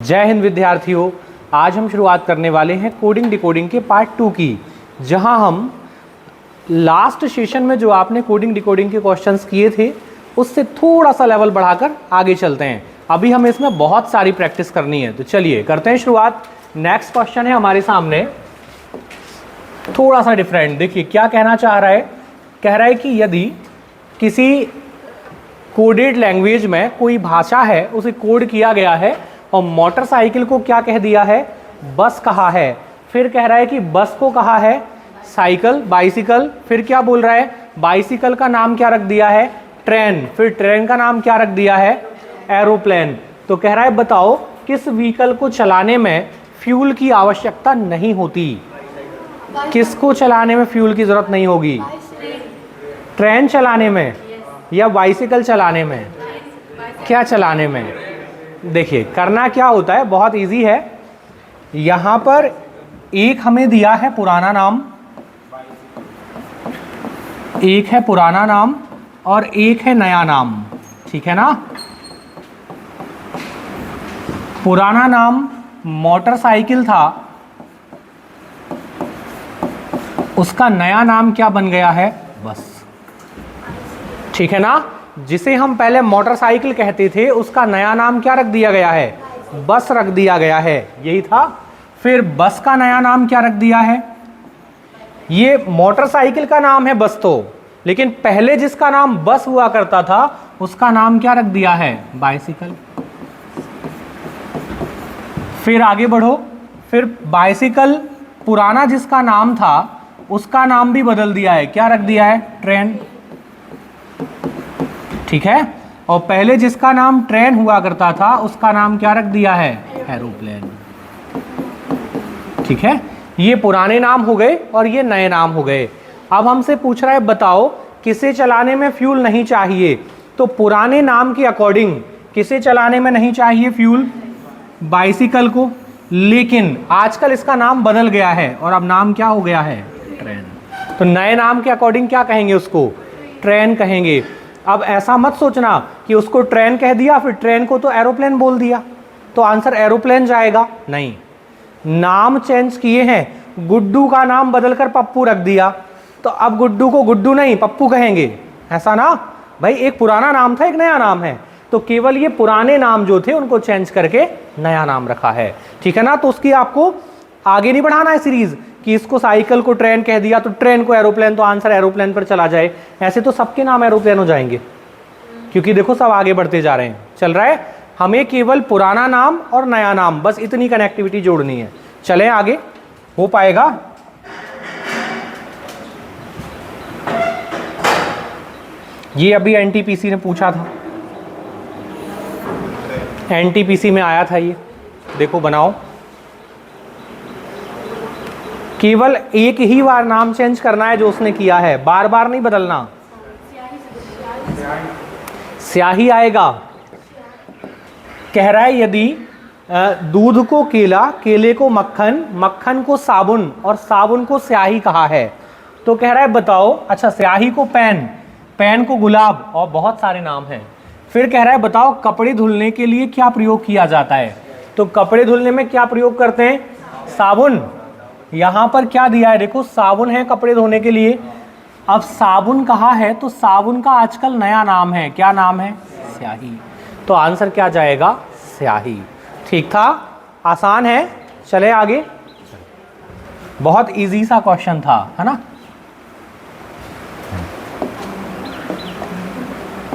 जय हिंद विद्यार्थियों, आज हम शुरुआत करने वाले हैं कोडिंग डिकोडिंग के पार्ट 2 की, जहां हम लास्ट सेशन में जो आपने कोडिंग डिकोडिंग के क्वेश्चंस किए थे उससे थोड़ा सा लेवल बढ़ाकर आगे चलते हैं। अभी हमें इसमें बहुत सारी प्रैक्टिस करनी है, तो चलिए करते हैं शुरुआत। नेक्स्ट क्वेश्चन है हमारे सामने, थोड़ा सा डिफरेंट। देखिए क्या कहना चाह रहा है, कह रहा है कि यदि किसी कोडेड लैंग्वेज में कोई भाषा है, उसे कोड किया गया है और मोटरसाइकिल को क्या कह दिया है, बस कहा है। फिर कह रहा है कि बस को कहा है साइकिल, बाइसिकल। फिर क्या बोल रहा है, बाइसिकल का नाम क्या रख दिया है, ट्रेन। फिर ट्रेन का नाम क्या रख दिया है, एरोप्लेन। तो कह रहा है बताओ किस व्हीकल को चलाने में फ्यूल की आवश्यकता नहीं होती। किसको चलाने में फ्यूल की जरूरत नहीं होगी, ट्रेन चलाने में या बाइसिकल चलाने में, क्या चलाने में। देखिए करना क्या होता है, बहुत इजी है। यहां पर एक हमें दिया है पुराना नाम, एक है पुराना नाम और एक है नया नाम, ठीक है ना। पुराना नाम मोटरसाइकिल था, उसका नया नाम क्या बन गया है, बस, ठीक है ना। जिसे हम पहले मोटरसाइकिल कहते थे उसका नया नाम क्या रख दिया गया है, बस रख दिया गया है, यही था। फिर बस का नया नाम क्या रख दिया है, ये मोटरसाइकिल का नाम है बस तो, लेकिन पहले जिसका नाम बस हुआ करता था उसका नाम क्या रख दिया है, बाइसिकल। फिर आगे बढ़ो, फिर बाइसिकल पुराना जिसका नाम था उसका नाम भी बदल दिया है, क्या रख दिया है, ट्रेन, ठीक है। और पहले जिसका नाम ट्रेन हुआ करता था उसका नाम क्या रख दिया है, एरोप्लेन, ठीक है। ये पुराने नाम हो गए और ये नए नाम हो गए। अब हमसे पूछ रहा है बताओ किसे चलाने में फ्यूल नहीं चाहिए। तो पुराने नाम के अकॉर्डिंग किसे चलाने में नहीं चाहिए फ्यूल, बाइसिकल को। लेकिन आजकल इसका नाम बदल गया है और अब नाम क्या हो गया है, ट्रेन। तो नए नाम के अकॉर्डिंग क्या कहेंगे उसको, ट्रेन कहेंगे। अब ऐसा मत सोचना कि उसको ट्रेन कह दिया फिर ट्रेन को तो एरोप्लेन बोल दिया, तो आंसर एरोप्लेन जाएगा, नहीं। नाम चेंज किए हैं, गुड्डू का नाम बदलकर पप्पू रख दिया, तो अब गुड्डू को गुड्डू नहीं पप्पू कहेंगे, ऐसा ना भाई। एक पुराना नाम था, एक नया नाम है, तो केवल ये पुराने नाम जो थे उनको चेंज करके नया नाम रखा है, ठीक है ना। तो उसकी आपको आगे नहीं बढ़ाना है सीरीज कि इसको साइकिल को ट्रेन कह दिया तो ट्रेन को एरोप्लेन, तो आंसर एरोप्लेन पर चला जाए। ऐसे तो सबके नाम एरोप्लेन हो जाएंगे, क्योंकि देखो सब आगे बढ़ते जा रहे हैं, चल रहा है। हमें केवल पुराना नाम और नया नाम, बस इतनी कनेक्टिविटी जोड़नी है। चलें आगे, हो पाएगा। ये अभी एनटीपीसी ने पूछा था, एनटीपीसी में आया था ये, देखो बनाओ। केवल एक ही बार नाम चेंज करना है जो उसने किया है, बार बार नहीं बदलना। स्याही आएगा। कह रहा है यदि दूध को केला, केले को मक्खन, मक्खन को साबुन और साबुन को स्याही कहा है, तो कह रहा है बताओ, अच्छा स्याही को पेन, पेन को गुलाब, और बहुत सारे नाम हैं। फिर कह रहा है बताओ कपड़े धुलने के लिए क्या प्रयोग किया जाता है। तो कपड़े धुलने में क्या प्रयोग करते हैं, साबुन। यहां पर क्या दिया है, देखो साबुन है कपड़े धोने के लिए। अब साबुन कहा है तो साबुन का आजकल नया नाम है, क्या नाम है, स्याही। तो आंसर क्या जाएगा, स्याही। ठीक था, आसान है। चले आगे, बहुत इजी सा क्वेश्चन था, है ना।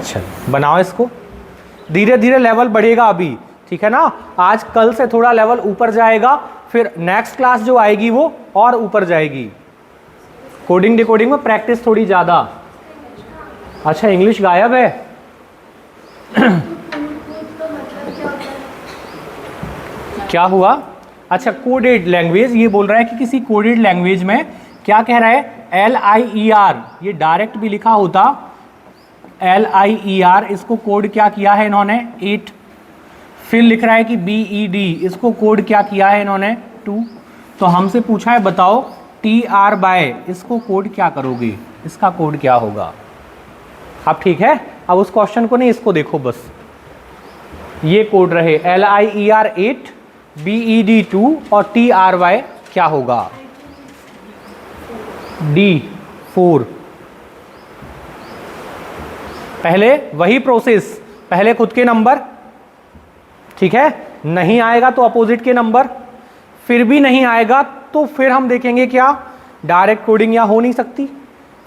चल बनाओ इसको, धीरे धीरे लेवल बढ़ेगा अभी, ठीक है ना। आज कल से थोड़ा लेवल ऊपर जाएगा, फिर नेक्स्ट क्लास जो आएगी वो और ऊपर जाएगी। कोडिंग डिकोडिंग में प्रैक्टिस थोड़ी ज्यादा। अच्छा इंग्लिश गायब है क्या हुआ, अच्छा कोडेड लैंग्वेज, ये बोल रहा है कि किसी कोडेड लैंग्वेज में क्या कह रहा है, LIER, ये डायरेक्ट भी लिखा होता LIER, इसको कोड क्या किया है इन्होंने, 8। फिर लिख रहा है कि BED, इसको कोड क्या किया है इन्होंने, 2। तो हमसे पूछा है बताओ TR बाय, इसको कोड क्या करोगे, इसका कोड क्या होगा। अब ठीक है, अब उस क्वेश्चन को नहीं, इसको देखो बस। ये कोड रहे LIER 8, BED 2 और TRY क्या होगा? D 4। पहले वही प्रोसेस, पहले खुद के नंबर, ठीक है, नहीं आएगा तो अपोजिट के नंबर, फिर भी नहीं आएगा तो फिर हम देखेंगे क्या डायरेक्ट कोडिंग या हो नहीं सकती,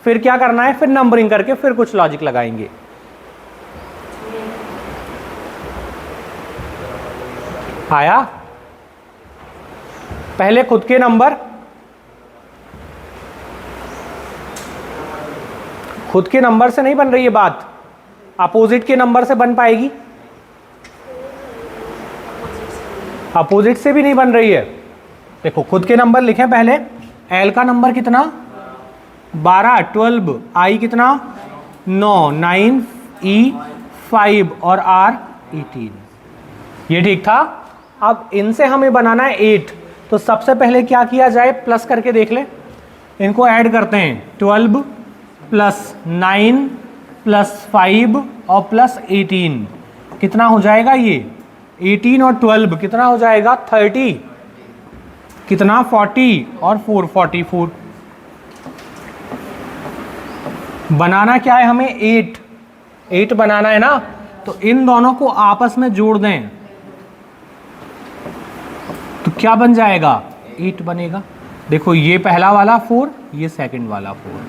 फिर क्या करना है, फिर नंबरिंग करके फिर कुछ लॉजिक लगाएंगे। आया? पहले खुद के नंबर, खुद के नंबर से नहीं बन रही है बात, अपोजिट के नंबर से बन पाएगी? अपोजिट से भी नहीं बन रही है। देखो खुद के नंबर लिखें पहले, L का नंबर कितना 12, 12, I कितना 9, 9, E 5 और R 18। ये ठीक था। अब इनसे हमें बनाना है 8, तो सबसे पहले क्या किया जाए, प्लस करके देख ले, इनको ऐड करते हैं 12 प्लस 9 प्लस 5 और प्लस 18, कितना हो जाएगा ये 18 और 12 कितना हो जाएगा 30, कितना 40 और 4 44। बनाना क्या है हमें 8 बनाना है ना, तो इन दोनों को आपस में जोड़ दें तो क्या बन जाएगा 8 बनेगा। देखो ये पहला वाला 4, ये सेकंड वाला 4,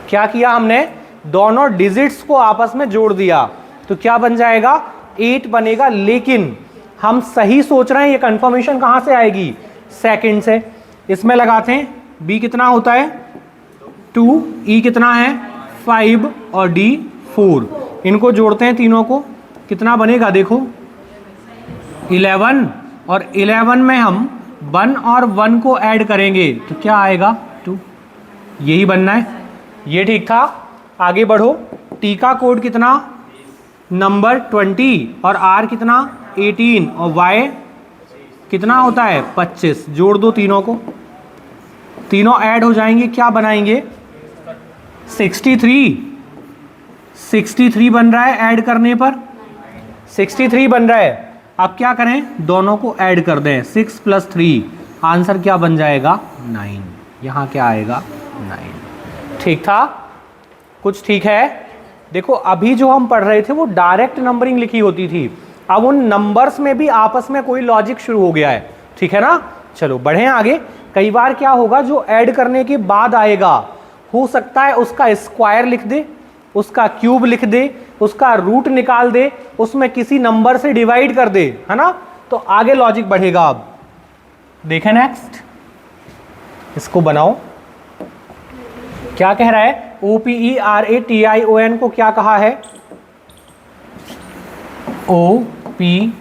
क्या किया हमने, दोनों डिजिट्स को आपस में जोड़ दिया तो क्या बन जाएगा 8 बनेगा। लेकिन हम सही सोच रहे हैं, ये कंफर्मेशन कहां से आएगी, सेकंड से। इसमें लगाते हैं B कितना होता है 2, E कितना है 5 और D 4, इनको जोड़ते हैं तीनों को, कितना बनेगा देखो 11, और 11 में हम 1 और 1 को ऐड करेंगे तो क्या आएगा 2, यही बनना है। ये ठीक था। आगे बढ़ो, T का कोड कितना नंबर 20 और R कितना 18 और Y कितना होता है 25, जोड़ दो तीनों को, तीनों ऐड हो जाएंगे, क्या बनाएंगे 63 बन रहा है, ऐड करने पर 63 बन रहा है। अब क्या करें, दोनों को ऐड कर दें, 6 + 3, आंसर क्या बन जाएगा 9, यहाँ क्या आएगा 9। ठीक था, कुछ ठीक है। देखो अभी जो हम पढ़ रहे थे वो डायरेक्ट नंबरिंग लिखी होती थी, अब उन नंबर्स में भी आपस में कोई लॉजिक शुरू हो गया है, ठीक है ना। चलो बढ़े आगे। कई बार क्या होगा, जो ऐड करने के बाद आएगा, हो सकता है उसका स्क्वायर लिख दे, उसका क्यूब लिख दे, उसका रूट निकाल दे, उसमें किसी नंबर से डिवाइड कर दे, है ना, तो आगे लॉजिक बढ़ेगा। अब देखें नेक्स्ट, इसको बनाओ, क्या कह रहा है, OPERATION को क्या कहा है, OPERATION,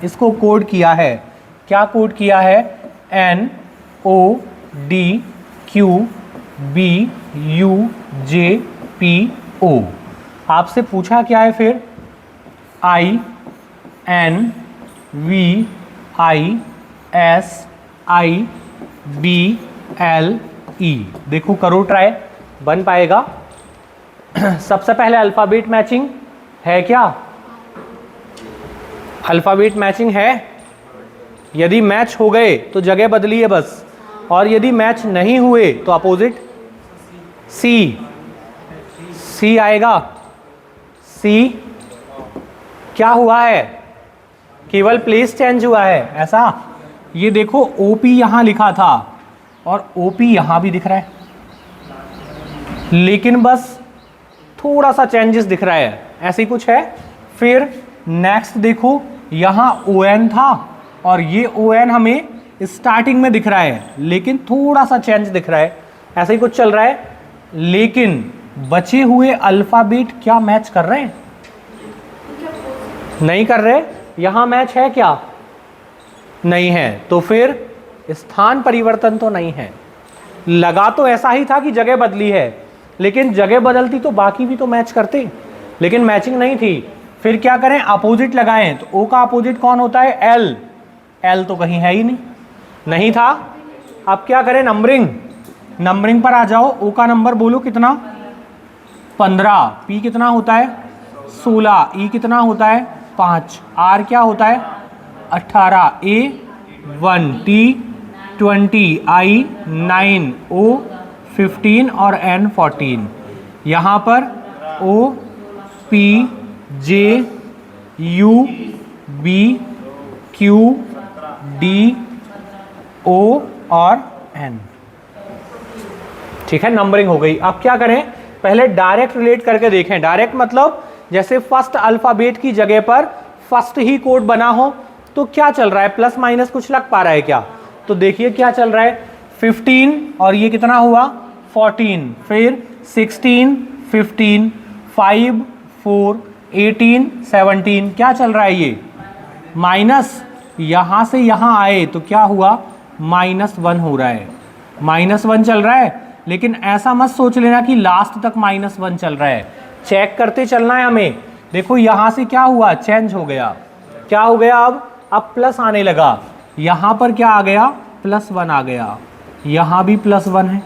इसको कोड किया है, क्या कोड किया है, NODQBUJPO। आपसे पूछा क्या है फिर, INVISIBLE। देखो करो ट्राई, बन पाएगा। सबसे पहले अल्फ़ाबेट मैचिंग है क्या, अल्फ़ाबेट मैचिंग है, यदि मैच हो गए तो जगह बदली है बस, और यदि मैच नहीं हुए तो अपोजिट सी आएगा। सी क्या हुआ है, केवल प्लेस चेंज हुआ है, ऐसा। ये देखो OP यहां लिखा था और OP यहां भी दिख रहा है, लेकिन बस थोड़ा सा चेंजेस दिख रहा है, ऐसे ही कुछ है। फिर नेक्स्ट देखो, यहां ON था और ये ON हमें स्टार्टिंग में दिख रहा है, लेकिन थोड़ा सा चेंज दिख रहा है, ऐसे ही कुछ चल रहा है। लेकिन बचे हुए अल्फाबेट क्या मैच कर रहे हैं, नहीं कर रहे। यहां मैच है क्या, नहीं है, तो फिर स्थान परिवर्तन तो नहीं है। लगा तो ऐसा ही था कि जगह बदली है, लेकिन जगह बदलती तो बाकी भी तो मैच करते, लेकिन मैचिंग नहीं थी। फिर क्या करें, अपोजिट लगाएं, तो O का अपोजिट कौन होता है, L तो कहीं है ही नहीं था। अब क्या करें, नंबरिंग पर आ जाओ। O का नंबर बोलो कितना 15, P कितना होता है 16, E कितना होता है 5, R क्या होता है 18, A 1, T 20, I 9, O 15 और N 14। यहाँ पर O P J U B Q D O और N। ठीक है, नंबरिंग हो गई। अब क्या करें, पहले डायरेक्ट रिलेट करके देखें। डायरेक्ट मतलब जैसे फर्स्ट अल्फाबेट की जगह पर फर्स्ट ही कोड बना हो, तो क्या चल रहा है, प्लस माइनस कुछ लग पा रहा है क्या? तो देखिए क्या चल रहा है, 15 और ये कितना हुआ 14, फिर 16 15 5 4 18 17, क्या चल रहा है ये माइनस, यहां से यहां आए तो क्या हुआ -1 हो रहा है, -1 चल रहा है। लेकिन ऐसा मत सोच लेना कि लास्ट तक -1 चल रहा है, चेक करते चलना है हमें। देखो यहां से क्या हुआ, चेंज हो गया, क्या हो गया, अब प्लस आने लगा, यहां पर क्या आ गया +1 आ गया, यहां भी +1 है,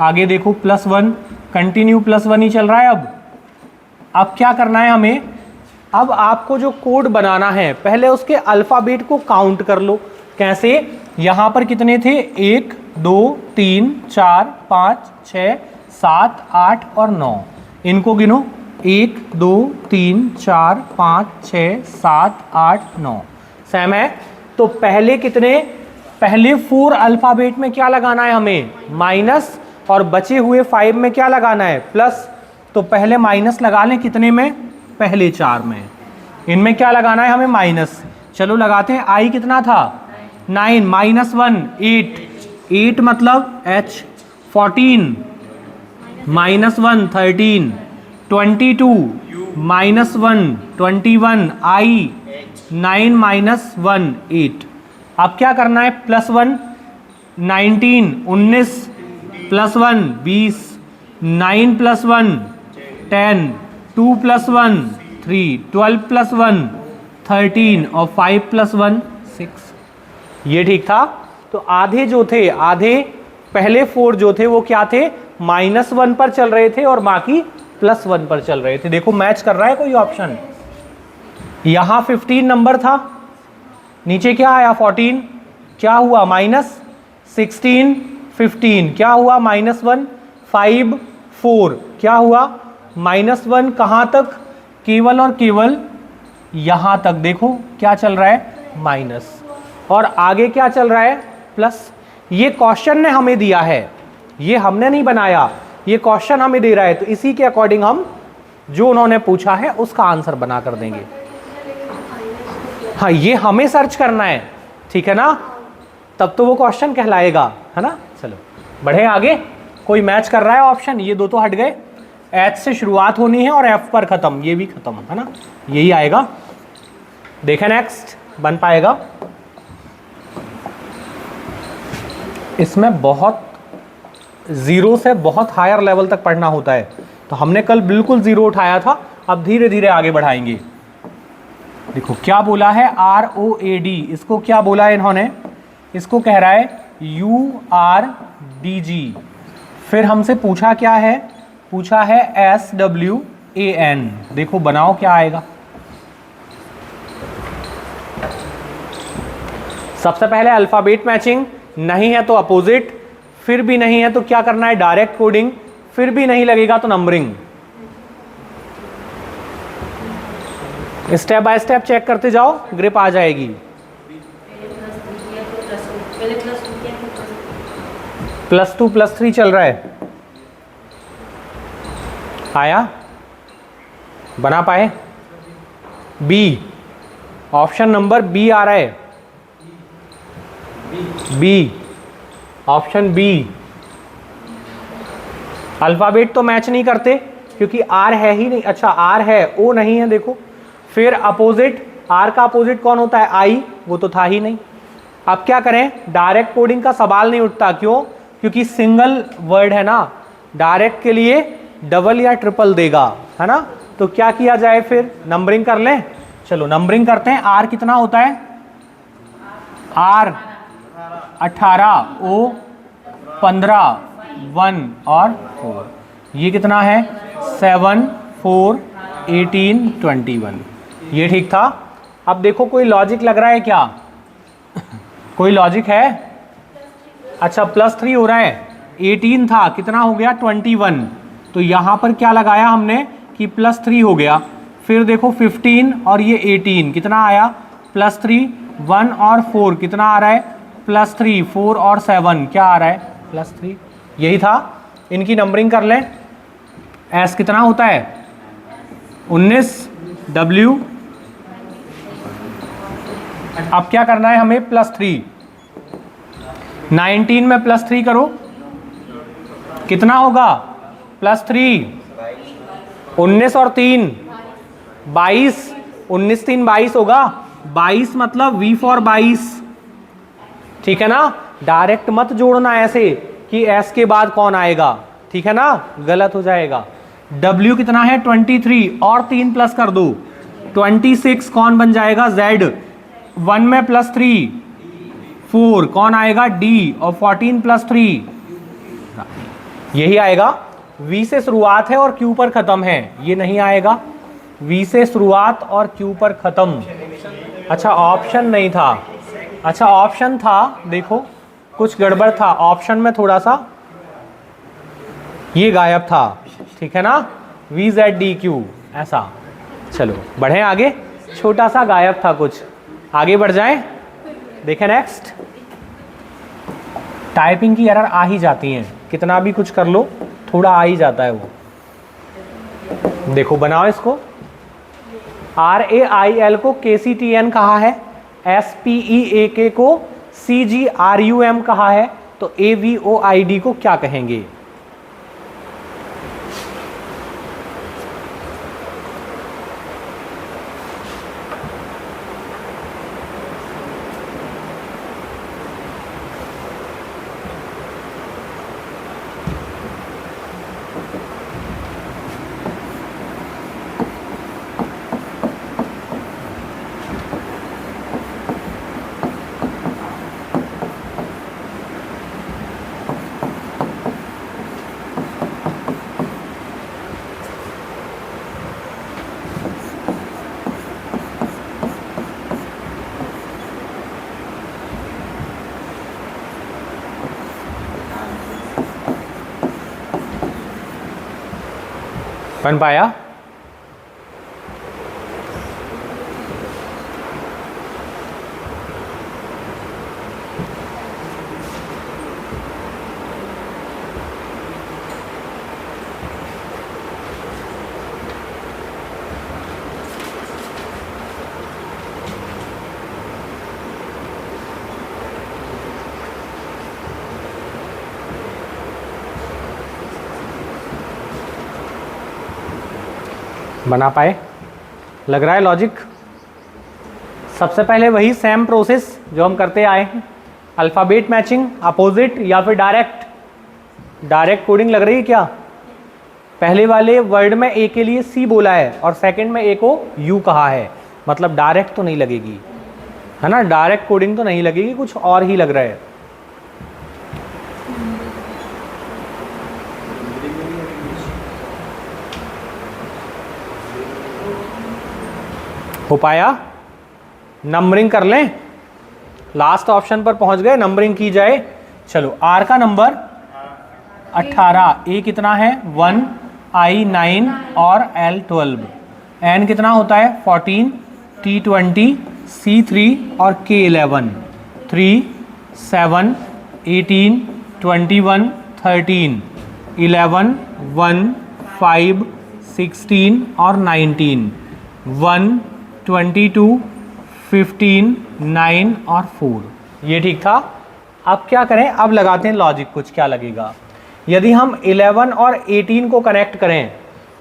आगे देखो +1, कंटिन्यू +1 ही चल रहा है। अब क्या करना है हमें, अब आपको जो कोड बनाना है पहले उसके अल्फाबेट को काउंट कर लो। कैसे, यहां पर कितने थे, 1 2 3 4 5 6 7 8 और 9, इनको गिनो, 1 2 3 4 5 6 7 8 9, सेम है। तो पहले कितने, पहले 4 अल्फाबेट में क्या लगाना है हमें माइनस, और बचे हुए 5 में क्या लगाना है प्लस। तो पहले माइनस लगा लें, कितने में, पहले 4 में, इनमें क्या लगाना है हमें माइनस। चलो लगाते हैं, आई कितना था 9, -1 8, 8 मतलब H 14, -1 13, 22 -1 21, I 9 -1 8। अब क्या करना है, +1 19 19 +1 20, 9 +1 10, 2 +1 3, 12 +1 13 और 5 +1 6। ये ठीक था। तो आधे जो थे, आधे पहले 4 जो थे वो क्या थे, -1 पर चल रहे थे और बाकी +1 पर चल रहे थे। देखो मैच कर रहा है कोई ऑप्शन, यहां 15 नंबर था, नीचे क्या आया 14, क्या हुआ -16 15, क्या हुआ -1 5 4, क्या हुआ -1, कहां तक, केवल और केवल यहां तक। देखो क्या चल रहा है माइनस, और आगे क्या चल रहा है प्लस। ये क्वेश्चन ने हमें दिया है, ये हमने नहीं बनाया, ये क्वेश्चन हमें दे रहा है, तो इसी के अकॉर्डिंग हम जो उन्होंने पूछा है उसका आंसर बना कर देंगे। हाँ, ये हमें सर्च करना है, ठीक है ना, तब तो वो क्वेश्चन कहलाएगा, है ना। चलो बढ़े आगे, कोई मैच कर रहा है ऑप्शन, ये दो तो हट गए, H से शुरुआत होनी है और F पर खत्म, ये भी खत्म, है ना, यही आएगा। देखें नेक्स्ट बन पाएगा। इसमें बहुत ज़ीरो से बहुत हायर लेवल तक पढ़ना होता है, तो हमने कल बिल्कुल ज़ीरो उठाया था, अब धीरे धीरे आगे बढ़ाएंगे। देखो क्या बोला है, ROAD, इसको क्या बोला है इन्होंने, इसको कह रहा है URDG। फिर हमसे पूछा क्या है, पूछा है SWAN। देखो बनाओ क्या आएगा। सबसे पहले अल्फाबेट मैचिंग, नहीं है तो अपोजिट, फिर भी नहीं है तो क्या करना है डायरेक्ट कोडिंग, फिर भी नहीं लगेगा तो numbering. Step by step check करते जाओ, ग्रिप आ जाएगी। +2 +3 चल रहा है, आया, बना पाए। बी, ऑप्शन नंबर बी आ रहा है, बी, ऑप्शन बी। अल्फाबेट तो मैच नहीं करते क्योंकि आर है ही नहीं, अच्छा आर है, ओ नहीं है, देखो। फिर अपोजिट, आर का अपोजिट कौन होता है, आई, वो तो था ही नहीं। अब क्या करें, डायरेक्ट कोडिंग का सवाल नहीं उठता, क्यों, क्योंकि सिंगल वर्ड है ना, डायरेक्ट के लिए डबल या ट्रिपल देगा, है ना। तो क्या किया जाए, फिर नंबरिंग कर लें। चलो नंबरिंग करते हैं। आर कितना होता है, आर 18, ओ 15, 1 और 4। ये कितना है 7 4 18 21, ये ठीक था। अब देखो कोई लॉजिक लग रहा है क्या? कोई लॉजिक है? अच्छा +3 हो रहा है, 18 था, कितना हो गया 21, तो यहाँ पर क्या लगाया हमने कि +3 हो गया। फिर देखो 15 और ये 18 कितना आया +3, 1 और 4 कितना आ रहा है +3, 4 और 7 क्या आ रहा है +3, यही था। इनकी नंबरिंग कर लें। S कितना होता है 19, W अब क्या करना है हमें +3, 19 में +3 करो कितना होगा +3, 19 और 3 22, 19 3 22 होगा, 22 मतलब V फॉर 22, ठीक है ना। डायरेक्ट मत जोड़ना ऐसे कि S के बाद कौन आएगा, ठीक है ना, गलत हो जाएगा। W कितना है 23 और 3 प्लस कर दो 26, कौन बन जाएगा Z, 1 में +3 4 कौन आएगा D, और 14 +3 यही आएगा। V से शुरुआत है और Q पर खत्म है, ये नहीं आएगा। V से शुरुआत और Q पर खत्म। अच्छा ऑप्शन नहीं था, अच्छा ऑप्शन था, देखो कुछ गड़बड़ था ऑप्शन में, थोड़ा सा ये गायब था, ठीक है ना, VZDQ ऐसा। चलो बढ़ें आगे, छोटा सा गायब था कुछ, आगे बढ़ जाएं। देखें नेक्स्ट, टाइपिंग की एरर आ ही जाती हैं, कितना भी कुछ कर लो थोड़ा आ ही जाता है वो। देखो बनाओ इसको, RAIL को KCTN कहा है, SPEAK को CGRUM कहा है, तो AVOID को क्या कहेंगे? बन पाया? बना पाए? लग रहा है लॉजिक? सबसे पहले वही सेम प्रोसेस जो हम करते आए हैं, अल्फ़ाबेट मैचिंग, अपोजिट या फिर डायरेक्ट कोडिंग लग रही है क्या? पहले वाले वर्ड में ए के लिए सी बोला है और सेकंड में ए को यू कहा है, मतलब डायरेक्ट तो नहीं लगेगी, है ना, डायरेक्ट कोडिंग तो नहीं लगेगी, कुछ और ही लग रहा है। हो पाया? नंबरिंग कर लें, लास्ट ऑप्शन पर पहुंच गए, नंबरिंग की जाए। चलो आर का नंबर 18, ए कितना है 1, आई 9 और एल 12, एन कितना होता है 14, टी 20, सी 3 और के 11, 3 7 18 21 13 11 1 5 16 और 19 1 22 15 9 और 4, ये ठीक था। अब क्या करें, अब लगाते हैं लॉजिक, कुछ क्या लगेगा। यदि हम 11 और 18 को कनेक्ट करें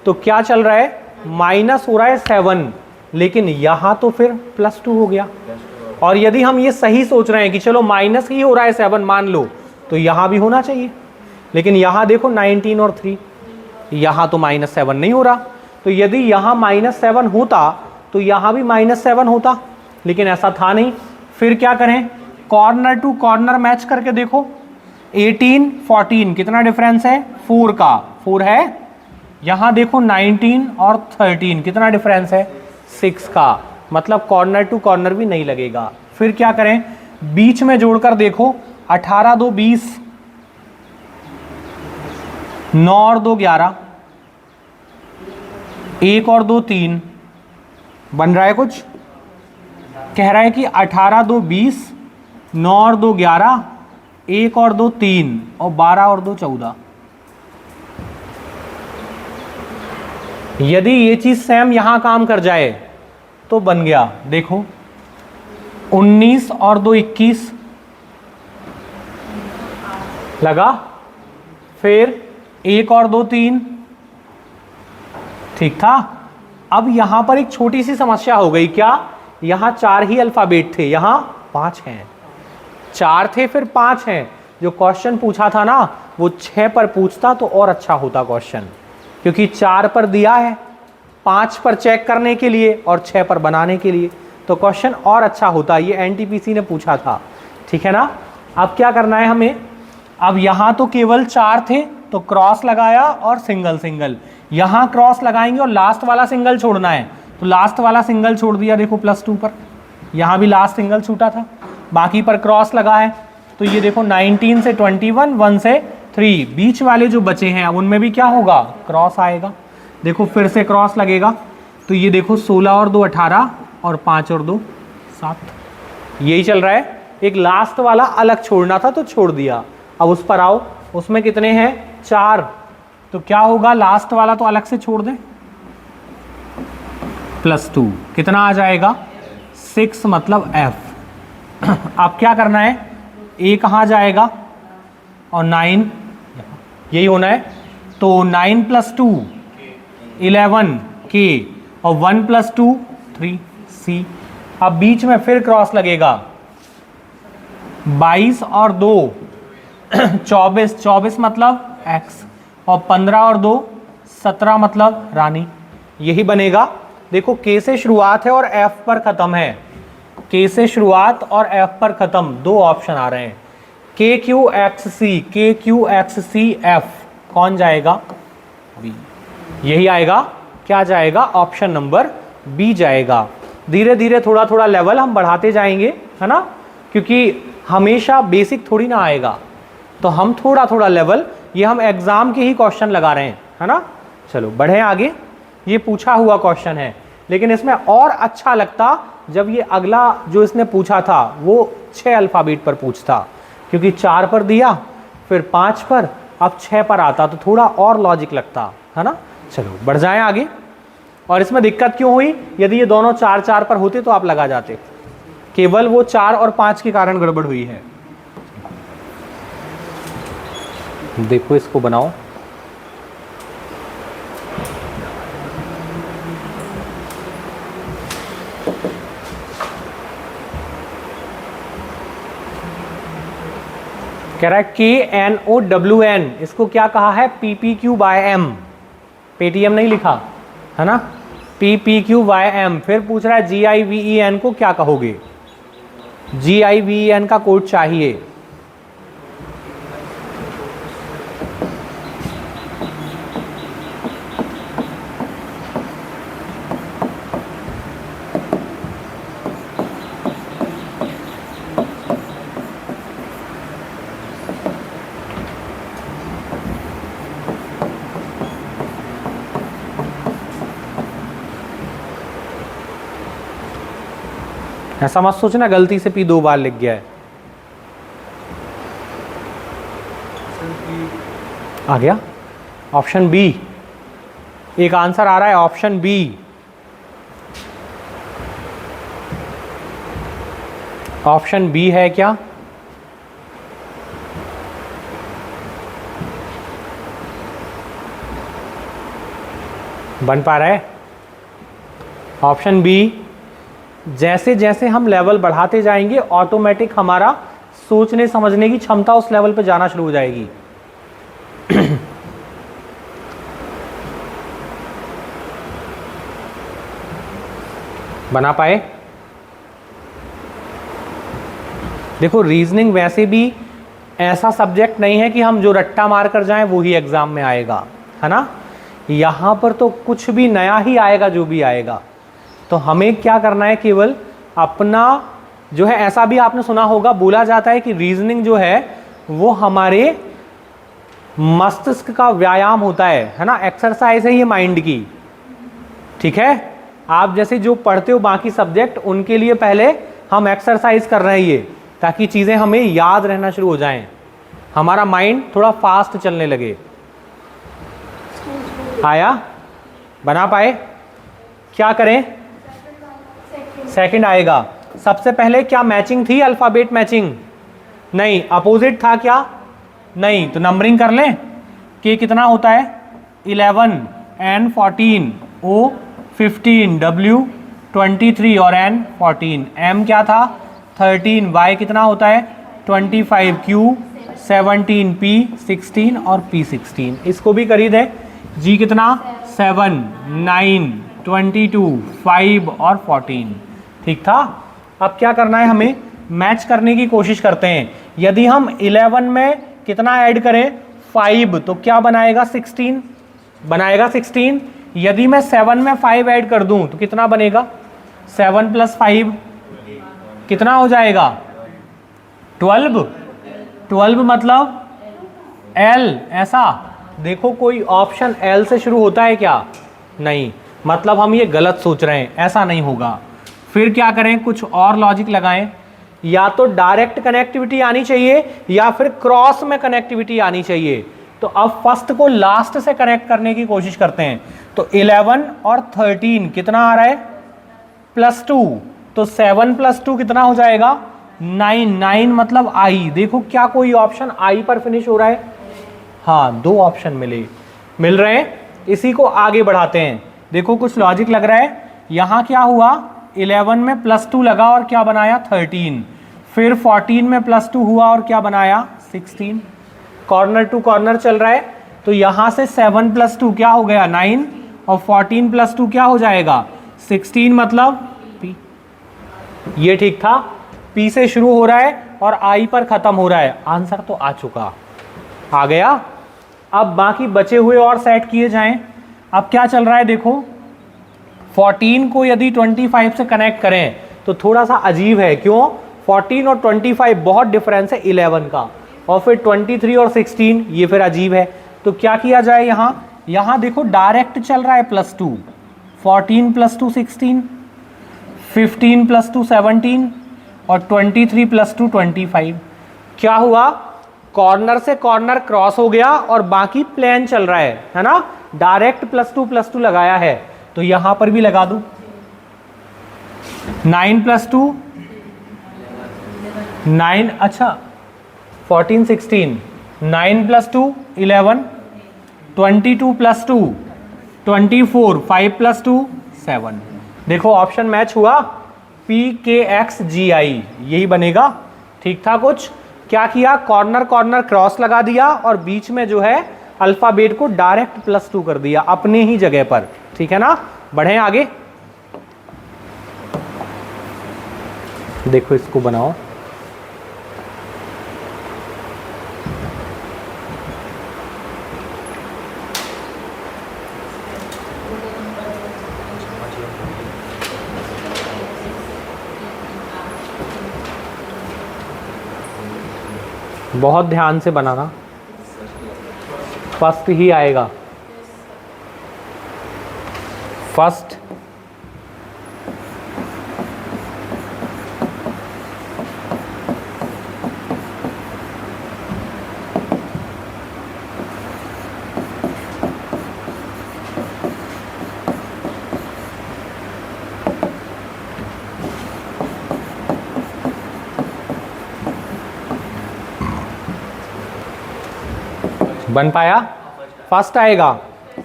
तो क्या चल रहा है, माइनस हो रहा है 7, लेकिन यहाँ तो फिर +2 हो गया। और यदि हम ये सही सोच रहे हैं कि चलो माइनस ही हो रहा है 7 मान लो, तो यहाँ भी होना चाहिए, लेकिन यहाँ देखो 19 और 3, यहाँ तो -7 नहीं हो रहा। तो यदि यहाँ -7 होता तो यहाँ भी -7 होता, लेकिन ऐसा था नहीं। फिर क्या करें, कॉर्नर टू कॉर्नर मैच करके देखो, 18 14 कितना डिफरेंस है 4 का, 4 है यहाँ देखो 19 और 13 कितना डिफरेंस है, 6 का, मतलब कॉर्नर टू कॉर्नर भी नहीं लगेगा। फिर क्या करें, बीच में जोड़कर देखो, 18 2 20, 9 और 2 11, 1 और 2 3, बन रहा है कुछ, कह रहा है कि 18 2 20, 9 और 2 11, 1 और 2 3 और 12 और 2 14। यदि ये चीज सेम यहां काम कर जाए तो बन गया। देखो 19 और 2 21 लगा, फिर 1 और 2 3, ठीक था। अब यहां पर एक छोटी सी समस्या हो गई, क्या, यहां 4 ही अल्फाबेट थे, यहां 5 हैं, 4 थे फिर 5 हैं। जो क्वेश्चन पूछा था ना वो 6 पर पूछता तो और अच्छा होता क्वेश्चन, क्योंकि 4 पर दिया है, 5 पर चेक करने के लिए और 6 पर बनाने के लिए, तो क्वेश्चन और अच्छा होता। ये एनटीपीसी ने पूछा था, ठीक है ना। अब क्या करना है हमें, अब यहां तो केवल 4 थे तो क्रॉस लगाया और सिंगल सिंगल, यहां क्रॉस लगाएंगे और लास्ट वाला सिंगल छोड़ना है, तो लास्ट वाला सिंगल छोड़ दिया, देखो +2 पर, यहां भी लास्ट सिंगल छूटा था, बाकी पर क्रॉस लगा है। तो ये देखो 19 से 21, 1 से 3, बीच वाले जो बचे हैं अब उनमें भी क्या होगा, क्रॉस आएगा। देखो फिर से क्रॉस लगेगा, तो ये देखो 16 और 2 18 और 5 और 2 7, यही चल रहा है। एक लास्ट वाला अलग छोड़ना था तो छोड़ दिया। अब उस पर आओ, उसमें कितने हैं, 4, तो क्या होगा, लास्ट वाला तो अलग से छोड़ दें, +2 कितना आ जाएगा, 6, मतलब F। अब क्या करना है, A कहाँ जाएगा और 9 यही होना है, तो 9 + 2 11 K और 1 + 2 3 C। अब बीच में फिर क्रॉस लगेगा, 22 और 2 24, 24 मतलब X, और 15 और 2 17 मतलब रानी, यही बनेगा। देखो K से शुरुआत है और F पर खत्म है, K से शुरुआत और F पर खत्म, 2 ऑप्शन आ रहे हैं, KQXC, KQXCF, कौन जाएगा, B, यही आएगा। क्या जाएगा, ऑप्शन नंबर B जाएगा। धीरे धीरे थोड़ा थोड़ा लेवल हम बढ़ाते जाएंगे, है ना, क्योंकि हमेशा बेसिक थोड़ी ना आएगा, तो हम थोड़ा थोड़ा लेवल, ये हम एग्जाम के ही क्वेश्चन लगा रहे हैं, है ना। चलो बढ़े आगे, ये पूछा हुआ क्वेश्चन है, लेकिन इसमें और अच्छा लगता जब ये अगला जो इसने पूछा था वो 6 अल्फाबेट पर पूछता, क्योंकि 4 पर दिया फिर 5 पर, अब 6 पर आता तो थोड़ा और लॉजिक लगता, है ना। चलो बढ़ जाएं आगे। और इसमें दिक्कत क्यों हुई, यदि ये दोनों 4 4 पर होते तो आप लगा जाते, केवल वो 4 और 5 के कारण गड़बड़ हुई है। देखो इसको बनाओ, कह रहा है KNOWN, इसको क्या कहा है, PPQ/M, पेटीएम नहीं लिखा है ना, PPQ/M। फिर पूछ रहा है GIVEN को क्या कहोगे, GIVEN का कोड चाहिए, ऐसा मत सोचना गलती से P 2 बार लिख गया है। आ गया ऑप्शन बी, एक आंसर आ रहा है ऑप्शन बी। ऑप्शन बी है क्या, बन पा रहा है ऑप्शन बी। जैसे जैसे हम लेवल बढ़ाते जाएंगे ऑटोमेटिक हमारा सोचने समझने की क्षमता उस लेवल पे जाना शुरू हो जाएगी। बना पाए। देखो रीजनिंग वैसे भी ऐसा सब्जेक्ट नहीं है कि हम जो रट्टा मार कर जाएं वो ही एग्जाम में आएगा, है ना। यहाँ पर तो कुछ भी नया ही आएगा जो भी आएगा। तो हमें क्या करना है, केवल अपना जो है, ऐसा भी आपने सुना होगा, बोला जाता है कि रीजनिंग जो है वो हमारे मस्तिष्क का व्यायाम होता है ना, एक्सरसाइज है ये माइंड की। ठीक है, आप जैसे जो पढ़ते हो बाकी सब्जेक्ट, उनके लिए पहले हम एक्सरसाइज कर रहे हैं ये, ताकि चीज़ें हमें याद रहना शुरू हो जाएं, हमारा माइंड थोड़ा फास्ट चलने लगे। आया, बना पाए? क्या करें? सेकंड आएगा। सबसे पहले क्या मैचिंग थी? अल्फ़ाबेट मैचिंग नहीं, अपोजिट था क्या? नहीं। तो नंबरिंग कर लें। के कितना होता है? 11, एन 14, ओ 15, डब्ल्यू 23 और एन 14। एम क्या था? 13, वाई कितना होता है? 25, क्यू 17, पी 16 और पी 16। इसको भी करी दे। जी कितना? 7, 9, 22, 5 और 14। ठीक था। अब क्या करना है, हमें मैच करने की कोशिश करते हैं। यदि हम 11 में कितना ऐड करें? 5, तो क्या बनाएगा? 16 बनाएगा 16। यदि मैं 7 में 5 ऐड कर दूं तो कितना बनेगा? 7 + 5 कितना हो जाएगा? 12। 12 मतलब L। ऐसा देखो, कोई ऑप्शन L से शुरू होता है क्या? नहीं, मतलब हम ये गलत सोच रहे हैं, ऐसा नहीं होगा। फिर क्या करें, कुछ और लॉजिक लगाएं। या तो डायरेक्ट कनेक्टिविटी आनी चाहिए या फिर क्रॉस में कनेक्टिविटी आनी चाहिए। तो अब फर्स्ट को लास्ट से कनेक्ट करने की कोशिश करते हैं। तो 11 और 13 कितना आ रहा है? +2। तो 7 + 2 कितना हो जाएगा? 9। 9 मतलब आई। देखो क्या कोई ऑप्शन आई पर फिनिश हो रहा है? हाँ, 2 ऑप्शन मिल रहे हैं। इसी को आगे बढ़ाते हैं। देखो कुछ लॉजिक लग रहा है। यहाँ क्या हुआ? 11 में +2 लगा और क्या बनाया? 13। फिर 14 में +2 हुआ और क्या बनाया? 16। कॉर्नर टू कॉर्नर चल रहा है। तो यहाँ से 7 + 2 क्या हो गया? 9 और 14 + 2 क्या हो जाएगा? 16 मतलब P। ये ठीक था। P से शुरू हो रहा है और I पर खत्म हो रहा है। आंसर तो आ चुका, आ गया। अब बाकी बचे हुए और सेट किए जाएं। अब क्या चल रहा है देखो, 14 को यदि 25 से कनेक्ट करें तो थोड़ा सा अजीब है। क्यों? 14 और 25 बहुत डिफरेंस है 11 का, और फिर 23 और 16 ये फिर अजीब है। तो क्या किया जाए, यहाँ देखो डायरेक्ट चल रहा है +2। 14 + 2 16, 15 + 2 17 और 23 + 2 25। क्या हुआ? कॉर्नर से कॉर्नर क्रॉस हो गया और बाकी प्लेन चल रहा है ना। डायरेक्ट +2 लगाया है, तो यहां पर भी लगा दूं। 9 + 2 9, अच्छा 14 16, 9 + 2 11, 22 + 2 24, 5 + 2 7। देखो ऑप्शन मैच हुआ, PKXGI यही बनेगा। ठीक था। कुछ क्या किया, कॉर्नर कॉर्नर क्रॉस लगा दिया और बीच में जो है अल्फाबेट को डायरेक्ट +2 कर दिया अपने ही जगह पर। ठीक है ना। बढ़े आगे, देखो इसको बनाओ। बहुत ध्यान से बनाना, फर्स्ट ही आएगा। फर्स्ट बन पाया? फर्स्ट आएगा।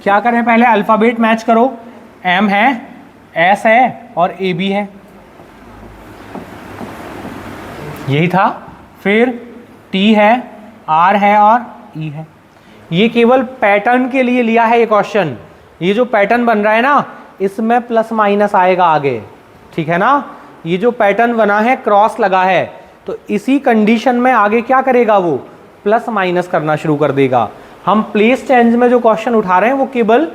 क्या करें, पहले अल्फ़ाबेट मैच करो। M है, S है और AB है, यही था। फिर T है, R है और E है। ये केवल पैटर्न के लिए लिया है ये क्वेश्चन। ये जो पैटर्न बन रहा है ना, इसमें + आएगा आगे। ठीक है ना। ये जो पैटर्न बना है, क्रॉस लगा है, तो इसी कंडीशन में आगे क्या करेगा, वो +- करना शुरू कर देगा। हम प्लेस चेंज में जो क्वेश्चन उठा रहे हैं वो केवल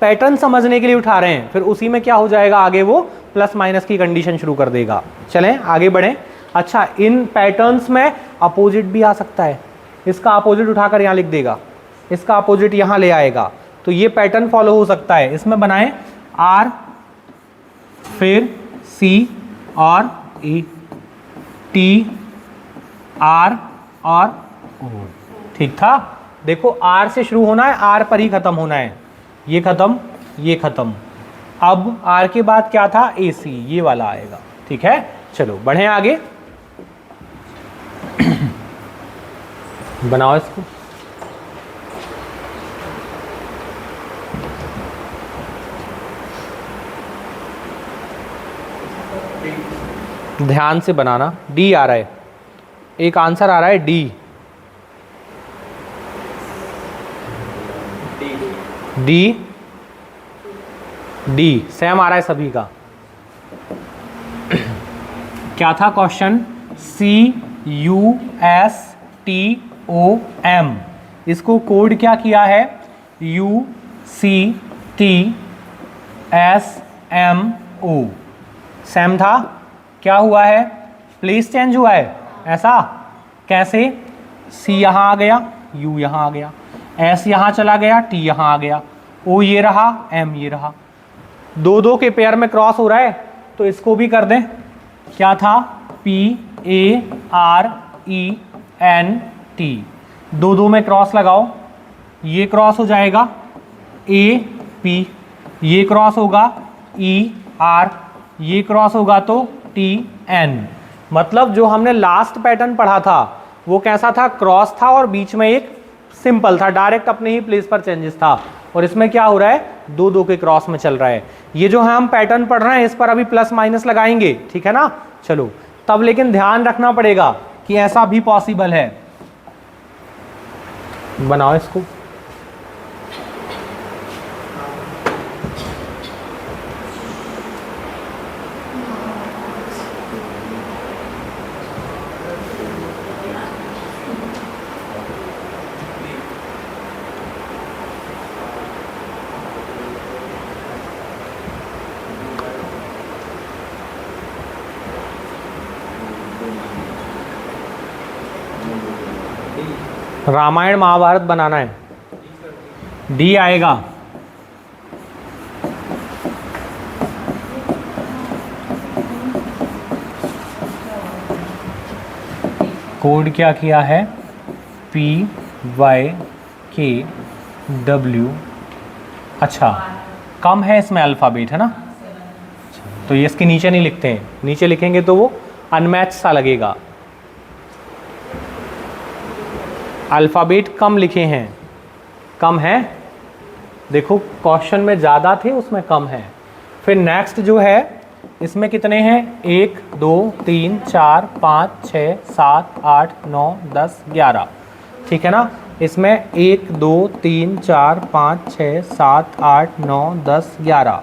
पैटर्न समझने के लिए उठा रहे हैं, फिर उसी में क्या हो जाएगा आगे वो प्लस माइनस की कंडीशन शुरू कर देगा। चलें आगे बढ़ें। अच्छा, इन पैटर्न्स में अपोजिट भी आ सकता है, इसका अपोजिट उठाकर यहाँ लिख देगा, इसका अपोजिट यहाँ ले आएगा, तो ये पैटर्न फॉलो हो सकता है। इसमें बनाएं आर फिर सी और ई, टी आर और ओ। ठीक था। देखो आर से शुरू होना है, आर पर ही खत्म होना है, ये खत्म ये खत्म। अब आर के बाद क्या था, ए सी, ये वाला आएगा। ठीक है, चलो बढ़ें आगे। बनाओ इसको। ध्यान से बनाना। डी आ रहा है, एक आंसर आ रहा है डी। डी डी सेम आ रहा है सभी का। क्या था क्वेश्चन, CUSTOM, इसको कोड क्या किया है, UCTSMO। सेम था, क्या हुआ है, प्लेस चेंज हुआ है, ऐसा कैसे, C यहाँ आ गया, U यहाँ आ गया, S यहाँ चला गया, T यहाँ आ गया, O ये रहा, M ये रहा, दो दो के पेयर में क्रॉस हो रहा है, तो इसको भी कर दें। क्या था, PARENT, दो दो में क्रॉस लगाओ, ये क्रॉस हो जाएगा AP, ये क्रॉस होगा ER, ये क्रॉस होगा तो TN। मतलब जो हमने लास्ट पैटर्न पढ़ा था वो कैसा था, क्रॉस था और बीच में एक सिंपल था, डायरेक्ट अपने ही प्लेस पर चेंजेस था। और इसमें क्या हो रहा है, दो दो के क्रॉस में चल रहा है। ये जो है हम पैटर्न पढ़ रहे हैं, इस पर अभी प्लस माइनस लगाएंगे, ठीक है ना। चलो तब लेकिन ध्यान रखना पड़ेगा कि ऐसा भी पॉसिबल है। बनाओ इसको। रामायण महाभारत बनाना है, डी आएगा। कोड क्या किया है, PYKW। अच्छा कम है इसमें अल्फ़ाबेट, है ना, तो ये इसके नीचे नहीं लिखते हैं, नीचे लिखेंगे तो वो अनमैच सा लगेगा। अल्फ़ाबेट कम लिखे हैं, कम है, देखो क्वेश्चन में ज़्यादा थे उसमें कम है। फिर नेक्स्ट जो है इसमें कितने हैं, 1 2 3 4 5 6 7 8 9 10 11, ठीक है ना। इसमें 1 2 3 4 5 6 7 8 9 10 11,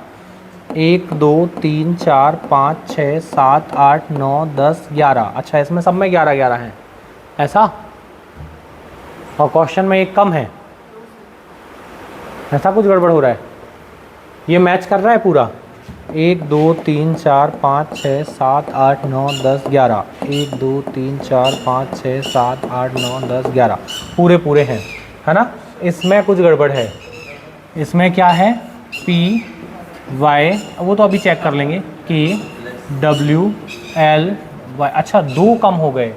1 2 3 4 5 6 7 8 9 10 11। अच्छा इसमें सब में 11 11 हैं ऐसा, और क्वेश्चन में एक कम है, ऐसा कुछ गड़बड़ हो रहा है। ये मैच कर रहा है पूरा, 1 2 3 4 5 6 7 8 9 10 11, 1 2 3 4 5 6 7 8 9 10 11 पूरे पूरे हैं, है ना। इसमें कुछ गड़बड़ है, इसमें क्या है, PY, वो तो अभी चेक कर लेंगे, KWLY। अच्छा दो कम हो गए,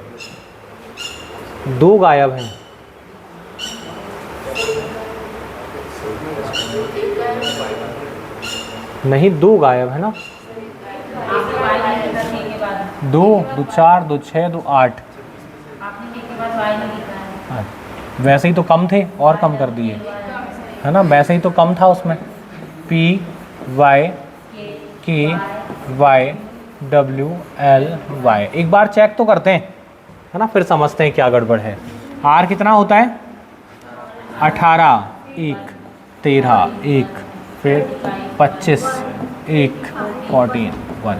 दो गायब हैं, नहीं दो गायब है ना, 2 2 4 2 6 2 8, वैसे ही तो कम थे और कम कर दिए, है ना, वैसे ही तो कम था उसमें। PYKWLY, एक बार चेक तो करते हैं, है ना, फिर समझते हैं क्या गड़बड़ है। R कितना होता है, 18, 1 13, 1 फिर 25, 1 14 1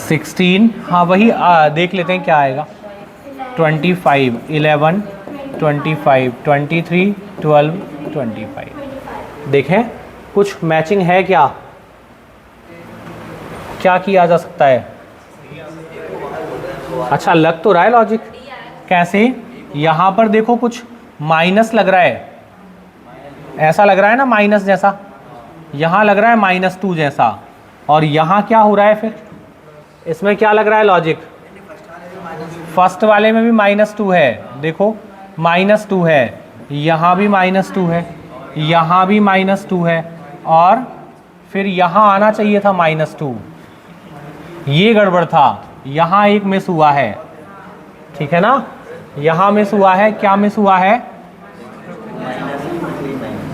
16, हाँ वही देख लेते हैं क्या आएगा, 25 11 25, 23, 12, 25। देखें कुछ मैचिंग है क्या? क्या किया जा सकता है? अच्छा लग तो रहा है लॉजिक। कैसे? यहाँ पर देखो कुछ माइनस लग रहा है, ऐसा लग रहा है ना माइनस जैसा, यहाँ लग रहा है -2 जैसा, और यहाँ क्या हो रहा है फिर? इसमें क्या लग रहा है लॉजिक? फर्स्ट वाले में भी -2 है, देखो -2 है, यहाँ भी -2 है, यहाँ भी -2 है, और फिर यहाँ आना चाहिए था -2। ये गड़बड़ था, यहाँ एक मिस हुआ है, ठीक है ना? यहाँ मिस हुआ है, क्या मिस हुआ है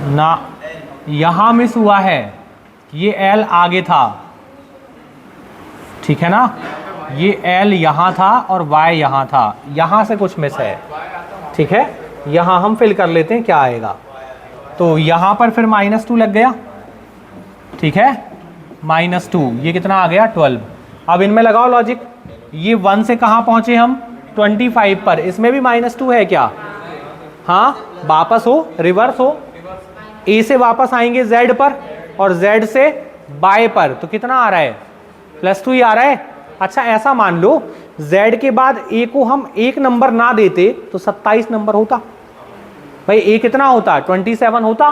ना, यहाँ मिस हुआ है, ये L आगे था, ठीक है ना? ये L यहाँ था और Y यहाँ था, यहाँ से कुछ मिस है, ठीक है? यहाँ हम फिल कर लेते हैं क्या आएगा। तो यहाँ पर फिर -2 लग गया, ठीक है? -2, ये कितना आ गया 12। अब इनमें लगाओ लॉजिक, ये 1 से कहाँ पहुँचे हम? 25 पर, इसमें भी -2 है क्या? हाँ, वापस हो, रिवर्स हो, A से वापस आएंगे Z पर और Z से Y पर, तो कितना आ रहा है? +2 ही आ रहा है। अच्छा ऐसा मान लो Z के बाद A को हम एक नंबर ना देते तो 27 नंबर होता। भाई A कितना होता? 27 होता,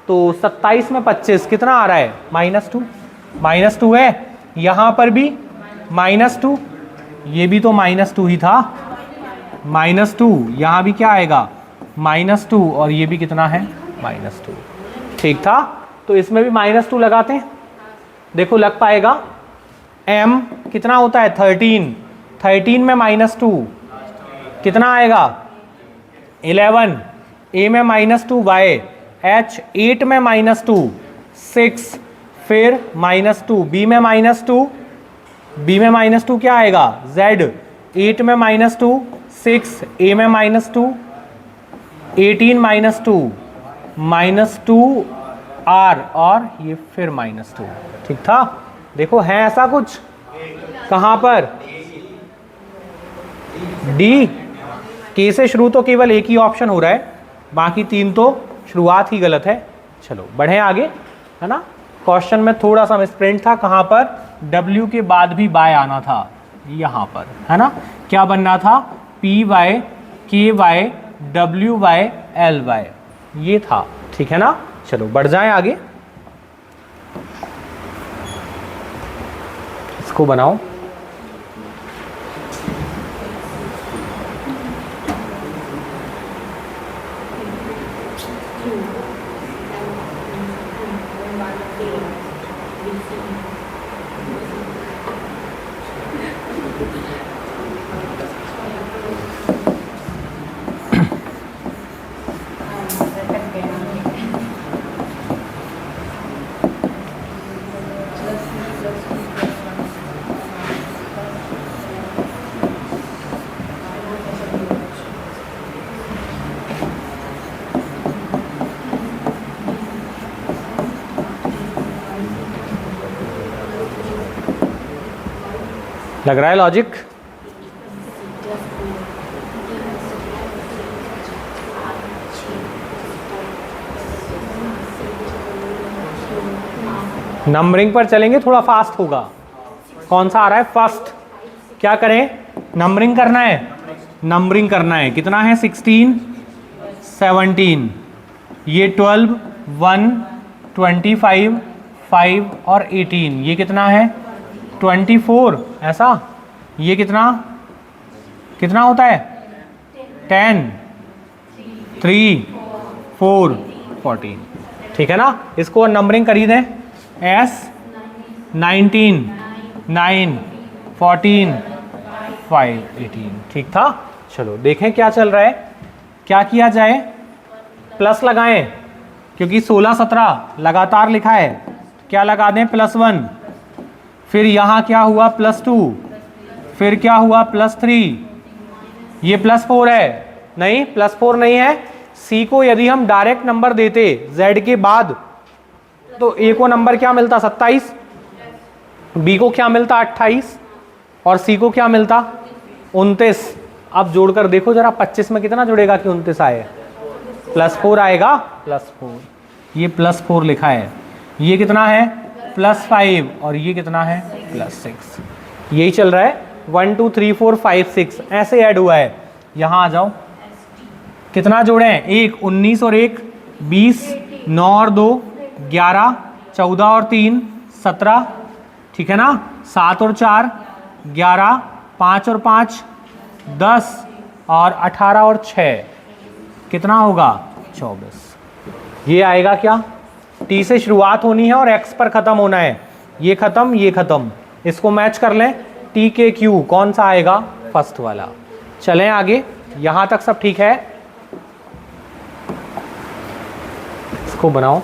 तो 27 में 25 कितना आ रहा है? -2 है। यहाँ पर भी -2, ये भी तो -2 ही था, -2, यहाँ भी क्या आएगा? -2, और ये भी कितना है? -2, ठीक था। तो इसमें भी -2 लगाते हैं, देखो लग पाएगा। M कितना होता है? 13 में -2 कितना आएगा? 11, A में -2 Y, H 8 में -2 6, फिर -2 B में -2 क्या आएगा? Z 8 में -2 6, A में -2 18 -2 R, और ये फिर -2, ठीक था। देखो है ऐसा कुछ? कहाँ पर? D, K से शुरू तो केवल एक ही ऑप्शन हो रहा है, बाकी 3 तो शुरुआत ही गलत है। चलो बढ़े आगे, है ना? क्वेश्चन में थोड़ा सा मिसप्रिंट था, कहाँ पर? W के बाद भी बाय आना था, यहाँ पर, है ना? क्या बनना था? PY KY WY LY, ये था, ठीक है ना? चलो बढ़ जाएं आगे, इसको बनाओ। लग रहा है लॉजिक? नंबरिंग पर चलेंगे, थोड़ा फास्ट होगा। कौन सा आ रहा है? फर्स्ट। क्या करें? नंबरिंग करना है, नंबरिंग करना है। कितना है? 16 17, ये 12 1 25 5 और 18, ये कितना है? 24, ऐसा? ये कितना कितना होता है? 10 3 4 14, ठीक है ना? इसको नंबरिंग करी दें। S 19 9 14 5 18, ठीक था। चलो देखें क्या चल रहा है। क्या किया जाए? प्लस लगाएं, क्योंकि 16 17 लगातार लिखा है। क्या लगा दें? +1, फिर यहाँ क्या हुआ? +2, फिर क्या हुआ? +3, ये +4 है, नहीं +4 नहीं है। C को यदि हम डायरेक्ट नंबर देते Z के बाद, तो A को नंबर क्या मिलता? 27, B को क्या मिलता? 28, और C को क्या मिलता? 29, अब जोड़कर देखो जरा 25 में कितना जुड़ेगा कि 29 आए, +4 आएगा, +4, ये +4 लिखा है, ये कितना है +5 और ये कितना है +6, यही चल रहा है 1 2 3 4 5 6 ऐसे ऐड हुआ है। यहाँ आ जाओ, कितना जोड़े हैं, 1 19 और 1 20, 9 और 2 11, 14 और 3 17, ठीक है ना, 7 और 4 11, 5 और 5 10 और 18 और 6 कितना होगा 24। ये आएगा क्या, टी से शुरुआत होनी है और एक्स पर ख़त्म होना है, ये ख़त्म ये ख़त्म, इसको मैच कर लें, टी के क्यू कौन सा आएगा, फर्स्ट वाला। चलें आगे, यहाँ तक सब ठीक है, इसको बनाओ।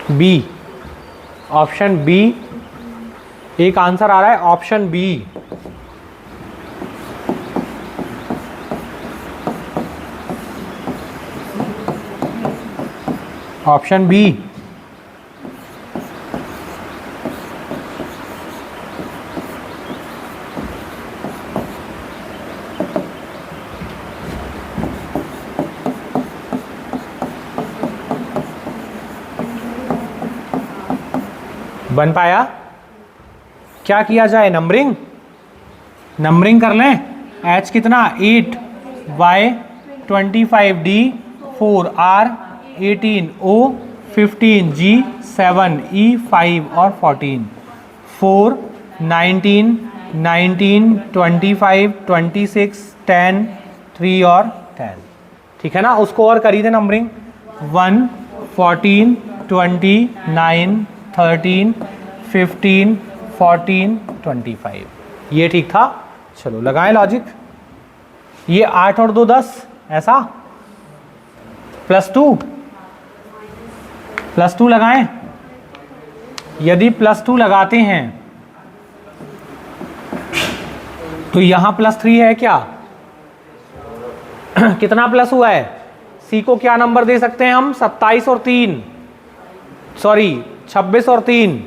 बी, ऑप्शन बी, एक आंसर आ रहा है ऑप्शन बी। ऑप्शन बी, बन पाया? क्या किया जाए, नंबरिंग, नंबरिंग कर लें। H कितना 8, Y 25, D 4, R 18, O 15, G 7, E 5 और 14, 4 19 19 25 26 10 3 और 10, ठीक है ना। उसको और करी दे नंबरिंग, 1 14 20 9 13 15 14 25, ये ठीक था। चलो लगाएं लॉजिक, ये 8 और 2 10 ऐसा, +2 लगाएं। यदि +2 लगाते हैं तो यहां +3 है क्या कितना प्लस हुआ है, सी को क्या नंबर दे सकते हैं हम, 27 और 3 सॉरी 26 और 3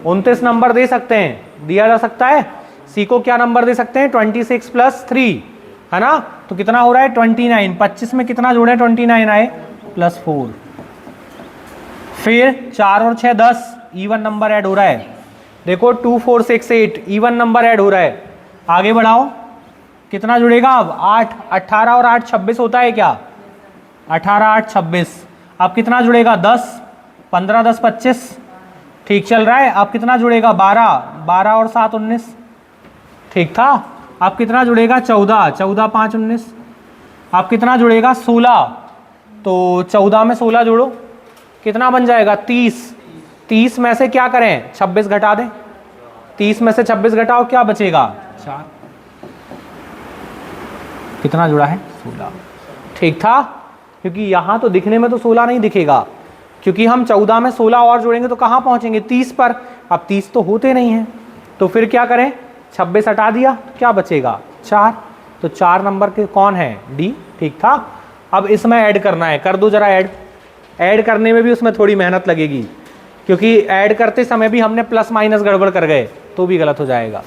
29 नंबर दे सकते हैं, दिया जा सकता है। सी को क्या नंबर दे सकते हैं, 26 + 3 है ना, तो कितना हो रहा है 29, 25 में कितना जोड़े 29 आए, +4, फिर 4 और 6 10, इवन नंबर ऐड हो रहा है, देखो 2 4 6 8 इवन नंबर ऐड हो रहा है। आगे बढ़ाओ, कितना जुड़ेगा अब 8, 18 और 8 26 होता है क्या, 18 8 26, अब कितना जुड़ेगा 10, 15 10 25, ठीक चल रहा है। अब कितना जुड़ेगा 12, 12 और 7 19, ठीक था। अब कितना जुड़ेगा 14, 14 5 19, अब कितना जुड़ेगा 16, तो 14 में 16 जोड़ो, कितना बन जाएगा 30, 30 में से क्या करें 26 घटा दें, 30 में से 26 घटाओ क्या बचेगा 4, कितना जुड़ा है 16, ठीक था। क्योंकि यहाँ तो दिखने में तो 16 नहीं दिखेगा, क्योंकि हम 14 में 16 और जोड़ेंगे तो कहाँ पहुँचेंगे 30 पर, अब 30 तो होते नहीं हैं, तो फिर क्या करें 26 हटा दिया तो क्या बचेगा 4, तो 4 नंबर के कौन है डी, ठीक था। अब इसमें ऐड करना है, कर दो जरा ऐड, ऐड करने में भी उसमें थोड़ी मेहनत लगेगी, क्योंकि ऐड करते समय भी हमने प्लस माइनस गड़बड़ कर गए तो भी गलत हो जाएगा।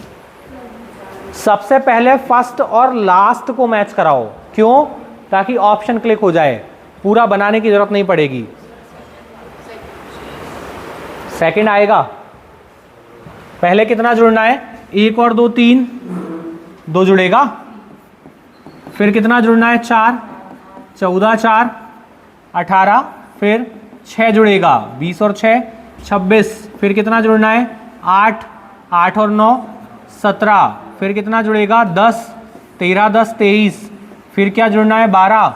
सबसे पहले फर्स्ट और लास्ट को मैच कराओ, क्यों, ताकि ऑप्शन क्लिक हो जाए, पूरा बनाने की जरूरत नहीं पड़ेगी। सेकंड आएगा, पहले कितना जुड़ना है 1 और 2 3, 2 जुड़ेगा, फिर कितना जुड़ना है 4, 14 4 18, फिर 6 जुड़ेगा 20 और 6 26, फिर कितना जुड़ना है 8, 8 और 9 17, फिर कितना जुड़ेगा 10, 13 10 23, फिर क्या जुड़ना है 12,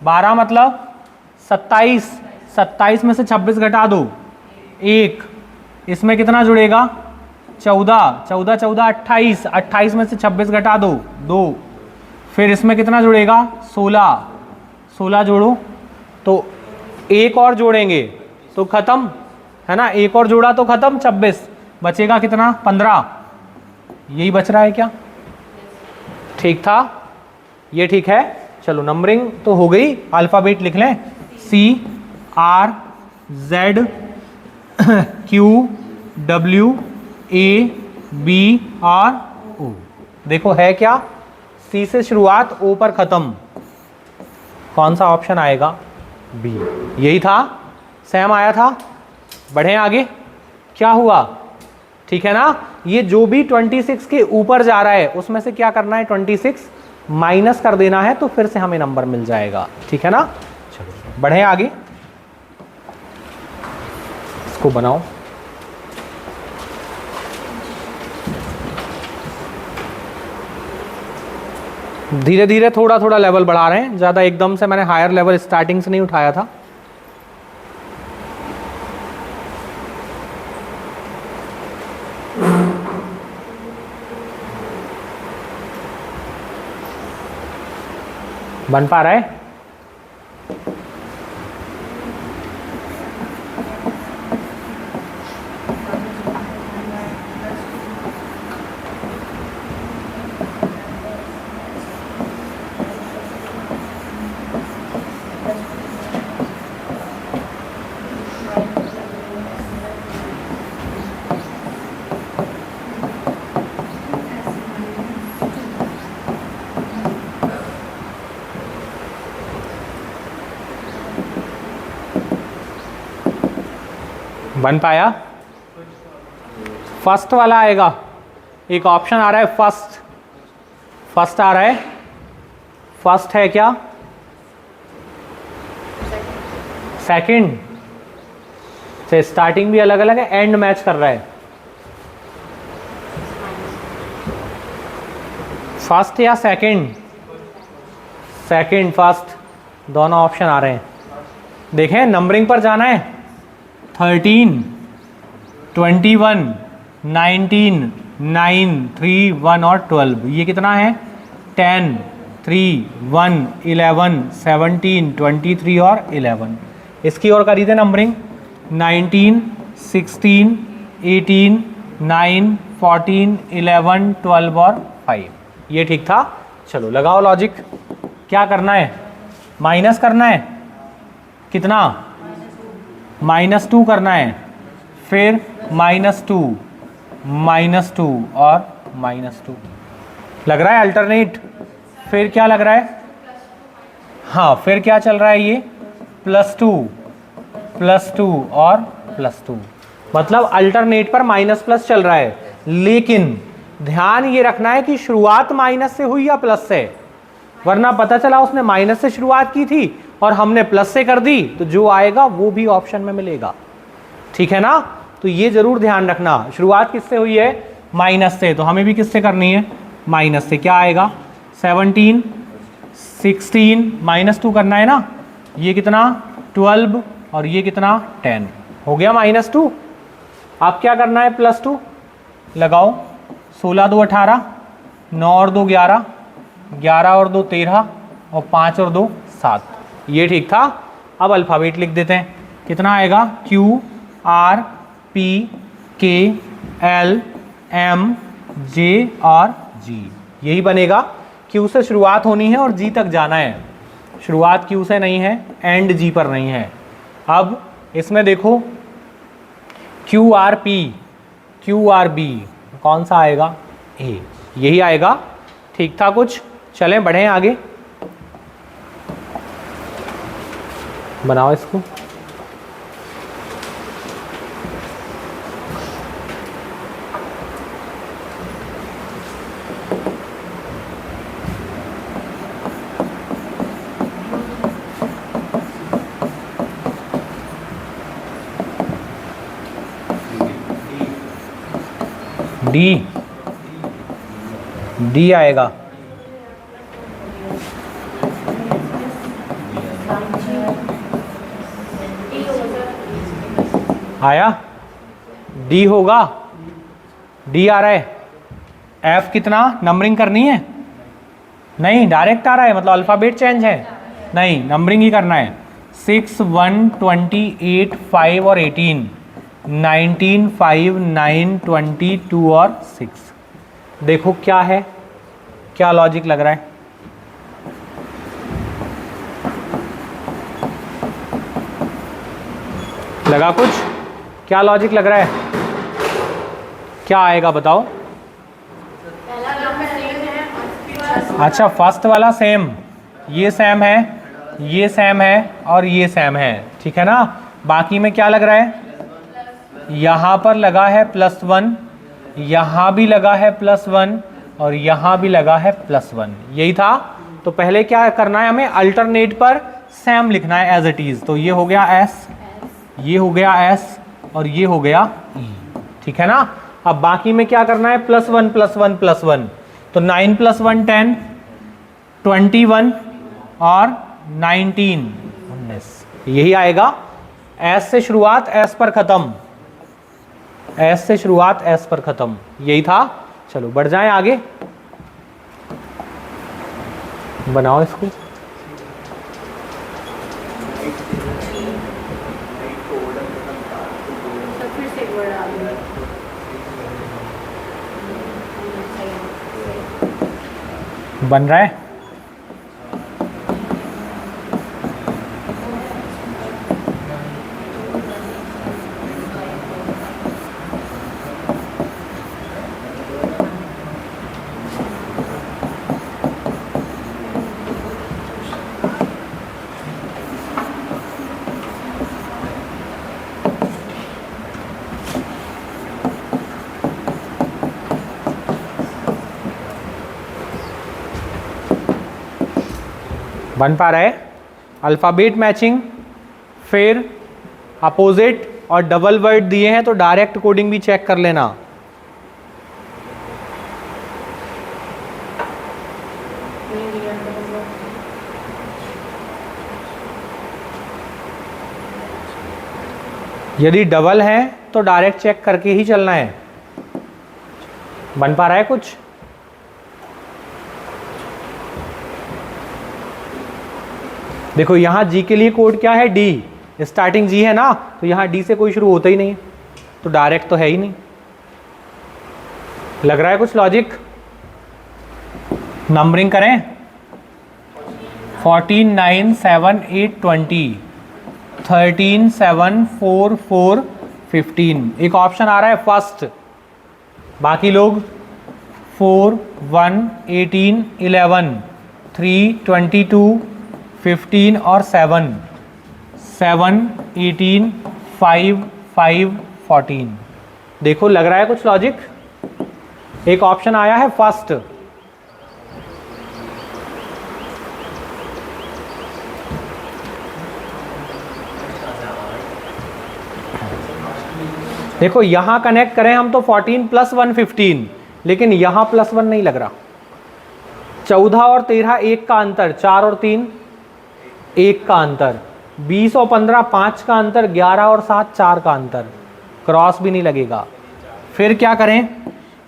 12 मतलब 27, 27 में से 26 घटा दो 1, इसमें कितना जुड़ेगा 14, 14 14 28, 28 में से 26 घटा दो 2, फिर इसमें कितना जुड़ेगा 16, 16 जोड़ो तो एक और जोड़ेंगे तो खत्म है ना, एक और जोड़ा तो खत्म, 26 बचेगा कितना 15, यही बच रहा है क्या? ठीक था, ये ठीक है। चलो नंबरिंग तो हो गई, अल्फ़ाबेट लिख लें C R Z Q W A B R O। देखो है क्या, C से शुरुआत O पर ख़त्म, कौन सा ऑप्शन आएगा? B, यही था, सेम आया था। बढ़ें आगे, क्या हुआ? ठीक है ना, ये जो भी 26 के ऊपर जा रहा है उसमें से क्या करना है 26 माइनस कर देना है, तो फिर से हमें नंबर मिल जाएगा। ठीक है ना, चलो बढ़ें आगे, इसको बनाओ। धीरे धीरे थोड़ा थोड़ा लेवल बढ़ा रहे हैं, ज़्यादा एकदम से मैंने हायर लेवल स्टार्टिंग से नहीं उठाया था। बन पा रहा है? बन पाया? फर्स्ट वाला आएगा, एक ऑप्शन आ रहा है फर्स्ट, फर्स्ट आ रहा है, फर्स्ट है क्या? सेकंड से स्टार्टिंग भी अलग अलग है, एंड मैच कर रहा है। फर्स्ट या सेकंड? सेकंड फर्स्ट दोनों ऑप्शन आ रहे हैं। देखें नंबरिंग पर जाना है, 13, 21, 19, 9, 3, 1 और 12, ये कितना है 10, 3, 1, 11, 17, 23 और 11। इसकी और करी थे नंबरिंग 19, 16, 18, 9, 14, 11, 12 और 5, ये ठीक था। चलो लगाओ लॉजिक, क्या करना है? माइनस करना है, कितना? -2 करना है, फिर -2, -2 और -2 लग रहा है अल्टरनेट। फिर क्या लग रहा है? हाँ, फिर क्या चल रहा है ये +2, +2 और +2, मतलब अल्टरनेट पर माइनस प्लस चल रहा है। लेकिन ध्यान ये रखना है कि शुरुआत माइनस से हुई या प्लस से, वरना पता चला उसने माइनस से शुरुआत की थी और हमने प्लस से कर दी, तो जो आएगा वो भी ऑप्शन में मिलेगा। ठीक है ना, तो ये जरूर ध्यान रखना, शुरुआत किससे हुई है? माइनस से, तो हमें भी किससे करनी है? माइनस से। क्या आएगा? 17, 16, -2 करना है ना, ये कितना 12 और ये कितना 10, हो गया -2। अब क्या करना है? +2 लगाओ, 16 2 18, 9 और 2 11, 11 और 2 13 और 5 और 2 7, ये ठीक था। अब अल्फ़ाबेट लिख देते हैं, कितना आएगा? Q R P K L M J और G, यही बनेगा। Q से शुरुआत होनी है और G तक जाना है, शुरुआत Q से नहीं है, एंड G पर नहीं है। अब इसमें देखो Q R P Q R B, कौन सा आएगा? A, यही आएगा। ठीक था कुछ, चलें बढ़ें आगे, बनाओ इसको। डी, डी आएगा। आया, डी होगा, डी आ रहा है। एफ कितना नंबरिंग करनी है? नहीं, डायरेक्ट आ रहा है, मतलब अल्फ़ाबेट चेंज है? नहीं, नंबरिंग ही करना है। 6, 1, 28, 5 और 18, 19, 5, 9, 20, 2 और 6। देखो क्या है, क्या लॉजिक लग रहा है? लगा कुछ? क्या लॉजिक लग रहा है? क्या आएगा बताओ? अच्छा, फर्स्ट वाला सेम, ये सेम है, ये सेम है और ये सेम है, ठीक है ना। बाकी में क्या लग रहा है? यहाँ पर लगा है +1, यहाँ भी लगा है +1 और यहाँ भी लगा है +1, यही था। तो पहले क्या करना है हमें? अल्टरनेट पर सेम लिखना है एज इट इज। तो ये हो गया S, ये हो गया S और ये हो गया E, ठीक है ना। अब बाकी में क्या करना है? +1 +1 +1, तो 9 + 1 10, 21 और 19 19, यही आएगा। S से शुरुआत S पर खत्म, S से शुरुआत S पर खत्म, यही था। चलो बढ़ जाएं आगे, बनाओ इसको। बन रहा है? बन पा रहा है? अल्फ़ाबेट मैचिंग, फिर अपोजिट और डबल वर्ड दिए हैं तो डायरेक्ट कोडिंग भी चेक कर लेना। यदि डबल है तो डायरेक्ट चेक करके ही चलना है। बन पा रहा है कुछ? देखो यहाँ जी के लिए कोड क्या है? डी, स्टार्टिंग जी है ना, तो यहाँ डी से कोई शुरू होता ही नहीं, तो डायरेक्ट तो है ही नहीं। लग रहा है कुछ लॉजिक? नंबरिंग करें। 14, 9, 7, 8, 20, 13, 7, 4, 4, 15। एक ऑप्शन आ रहा है फर्स्ट, बाकी लोग 4, 1, 18, 11, 3, 22, 15 और 7, 7, 18, 5, 5, 14। देखो लग रहा है कुछ लॉजिक? एक ऑप्शन आया है फर्स्ट, देखो यहां कनेक्ट करें हम तो 14 + 1 15, लेकिन यहां +1 नहीं लग रहा। 14 और 13 1 का अंतर, 4 और 3 1 का अंतर, 20 और 15 5 का अंतर, 11 और 7 4 का अंतर, क्रॉस भी नहीं लगेगा। फिर क्या करें?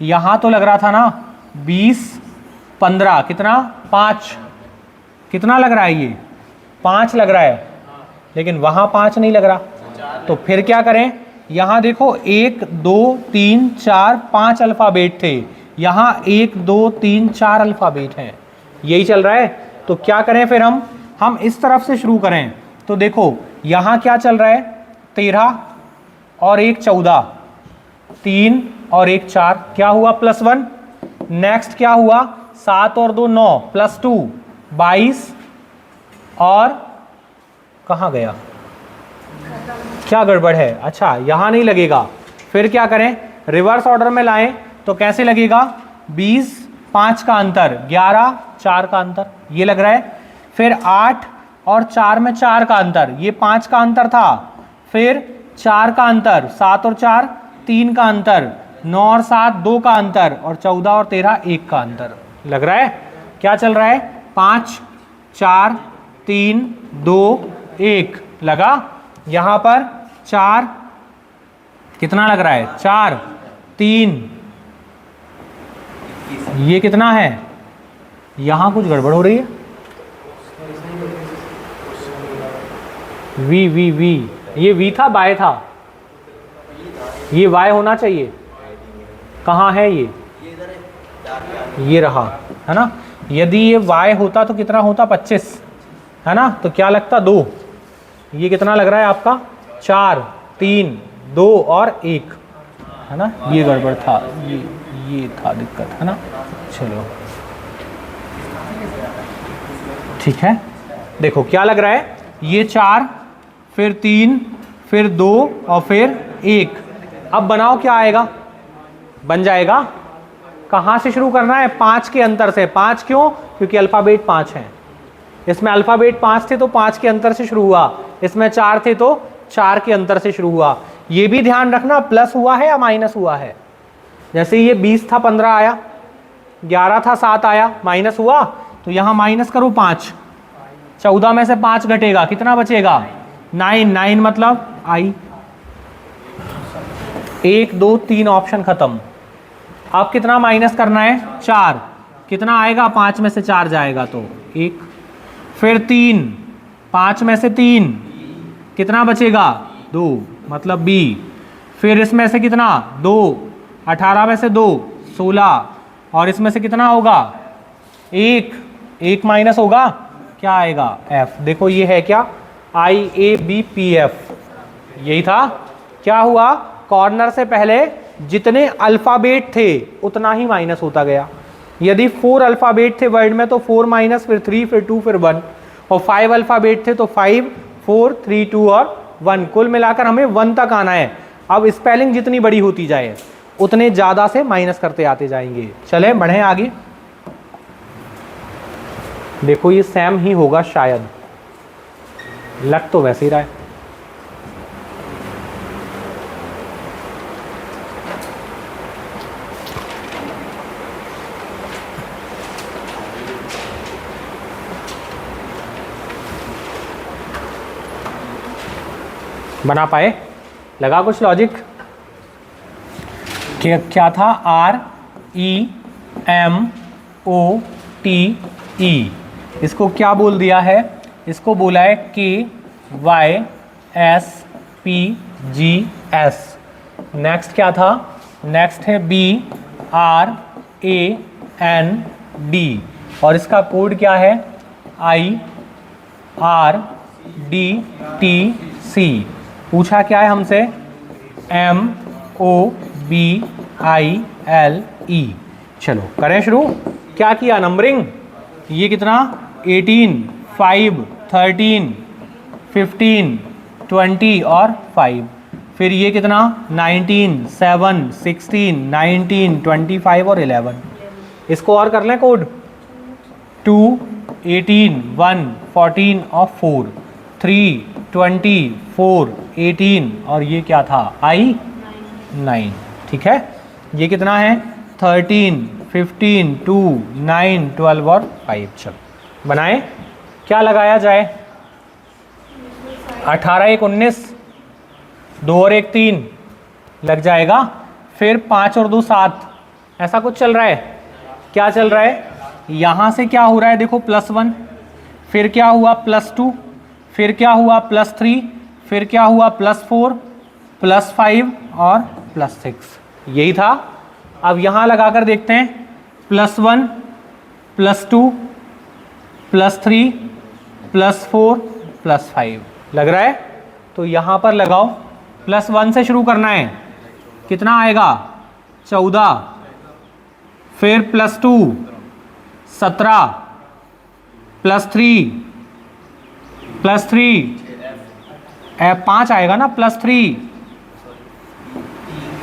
यहाँ तो लग रहा था ना 20 15 कितना 5, कितना लग रहा है? ये 5 लग रहा है, लेकिन वहाँ 5 नहीं लग रहा। तो फिर क्या करें? यहाँ देखो 1 2 3 4 5 अल्फ़ाबेट थे, यहाँ 1 2 3 4 अल्फ़ाबेट हैं, यही चल रहा है। तो क्या करें फिर? हम इस तरफ से शुरू करें। तो देखो यहाँ क्या चल रहा है? 13 और 1 14, 3 और 1 4, क्या हुआ? +1। नेक्स्ट क्या हुआ? 7 और 2 9, +2 22 और कहाँ गया? क्या गड़बड़ है? अच्छा यहाँ नहीं लगेगा। फिर क्या करें? रिवर्स ऑर्डर में लाएं तो कैसे लगेगा? 20 5 का अंतर, 11 4 का अंतर, ये लग रहा है। फिर 8 और 4 में 4 का अंतर, ये 5 का अंतर था। फिर 4 का अंतर, 7 और 4 3 का अंतर, 9 और 7 2 का अंतर और 14 और 13 1 का अंतर। लग रहा है? क्या चल रहा है? 5 4 3 2 1 लगा। यहाँ पर 4 कितना लग रहा है? 4 3, ये कितना है? यहां कुछ गड़बड़ हो रही है। वी वी वी, ये वी था बाय था, ये वाई होना चाहिए। कहाँ है ये रहा, है ना। यदि ये वाई होता तो कितना होता? 25, है ना। तो क्या लगता? 2। ये कितना लग रहा है आपका? 4 3 2 और 1, है ना। ये गड़बड़ था, ये था दिक्कत, है ना। चलो ठीक है। देखो क्या लग रहा है, ये 4 फिर 3 फिर 2 और फिर 1। अब बनाओ, क्या आएगा? बन जाएगा। कहाँ से शुरू करना है? 5 के अंतर से। 5 क्यों? क्योंकि अल्फ़ाबेट 5 है। इसमें अल्फ़ाबेट 5 थे तो 5 के अंतर से शुरू हुआ, इसमें 4 थे तो 4 के अंतर से शुरू हुआ। ये भी ध्यान रखना, प्लस हुआ है या माइनस हुआ है। जैसे ये 20 था 15 आया, 11 था 7 आया, माइनस हुआ तो यहाँ माइनस करो 5। 14 में से 5 घटेगा, कितना बचेगा? 9। 9 मतलब आई। 1 2 3 ऑप्शन खत्म। अब कितना माइनस करना है? 4। कितना आएगा? 5 में से 4 जाएगा तो 1। फिर 3, 5 में से 3 कितना बचेगा? 2 मतलब बी। फिर इसमें से कितना? 2, 18 में से 2 16, और इसमें से कितना होगा? 1 माइनस होगा, क्या आएगा? एफ। देखो ये है क्या? IABPF, यही था। क्या हुआ? कॉर्नर से पहले जितने अल्फ़ाबेट थे उतना ही माइनस होता गया। यदि 4 अल्फ़ाबेट थे वर्ड में तो 4 माइनस, फिर 3 फिर 2 फिर 1, और 5 अल्फ़ाबेट थे तो 5 4 3 2 और 1। कुल मिलाकर हमें 1 तक आना है। अब स्पेलिंग जितनी बड़ी होती जाए उतने ज़्यादा से माइनस करते आते जाएंगे। चले बढ़ें आगे। देखो ये सेम ही होगा शायद, लग तो वैसे ही रहा है। बना पाए? लगा कुछ लॉजिक? क्या था? REMOTE, इसको क्या बोल दिया है? इसको बोला है KYSPGS। नेक्स्ट क्या था? नेक्स्ट है BRAND, और इसका कोड क्या है? IRDTC। पूछा क्या है हमसे? MOBILE। चलो करें शुरू। क्या किया? नंबरिंग। ये कितना? 18 5 13 15 20 और 5। फिर ये कितना? 19 7 16 19 25 और 11। इसको और कर लें कोड। 2 18 1 14 और 4 3 20 4 18, और ये क्या था? I 9। ठीक है। ये कितना है? 13 15 2 9 12 और 5। चलो बनाए। क्या लगाया जाए? 18 1 19, 2 और 1 3 लग जाएगा। फिर 5 और 2 7, ऐसा कुछ चल रहा है। क्या चल रहा है? यहाँ से क्या हो रहा है? देखो +1, फिर क्या हुआ? +2, फिर क्या हुआ? +3, फिर क्या हुआ? +4 +5 और +6। यही था। अब यहाँ लगाकर देखते हैं। +1 +2 +3 +4 +5 लग रहा है। तो यहाँ पर लगाओ। +1 से शुरू करना है। कितना आएगा? 14, फिर +2 17 +3 5 आएगा ना, +3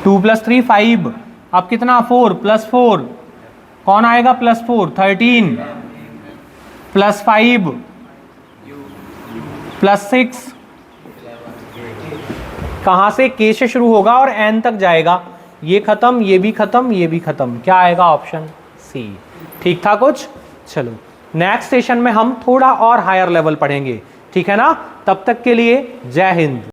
2 + 3 5। अब कितना? 4 +4 कौन आएगा? +4 13 +5 +6। कहाँ से? K से शुरू होगा और N तक जाएगा। ये खत्म, ये भी खत्म, ये भी खत्म। क्या आएगा? Option C. ठीक था कुछ? चलो नेक्स्ट सेशन में हम थोड़ा और हायर लेवल पढ़ेंगे, ठीक है ना। तब तक के लिए जय हिंद।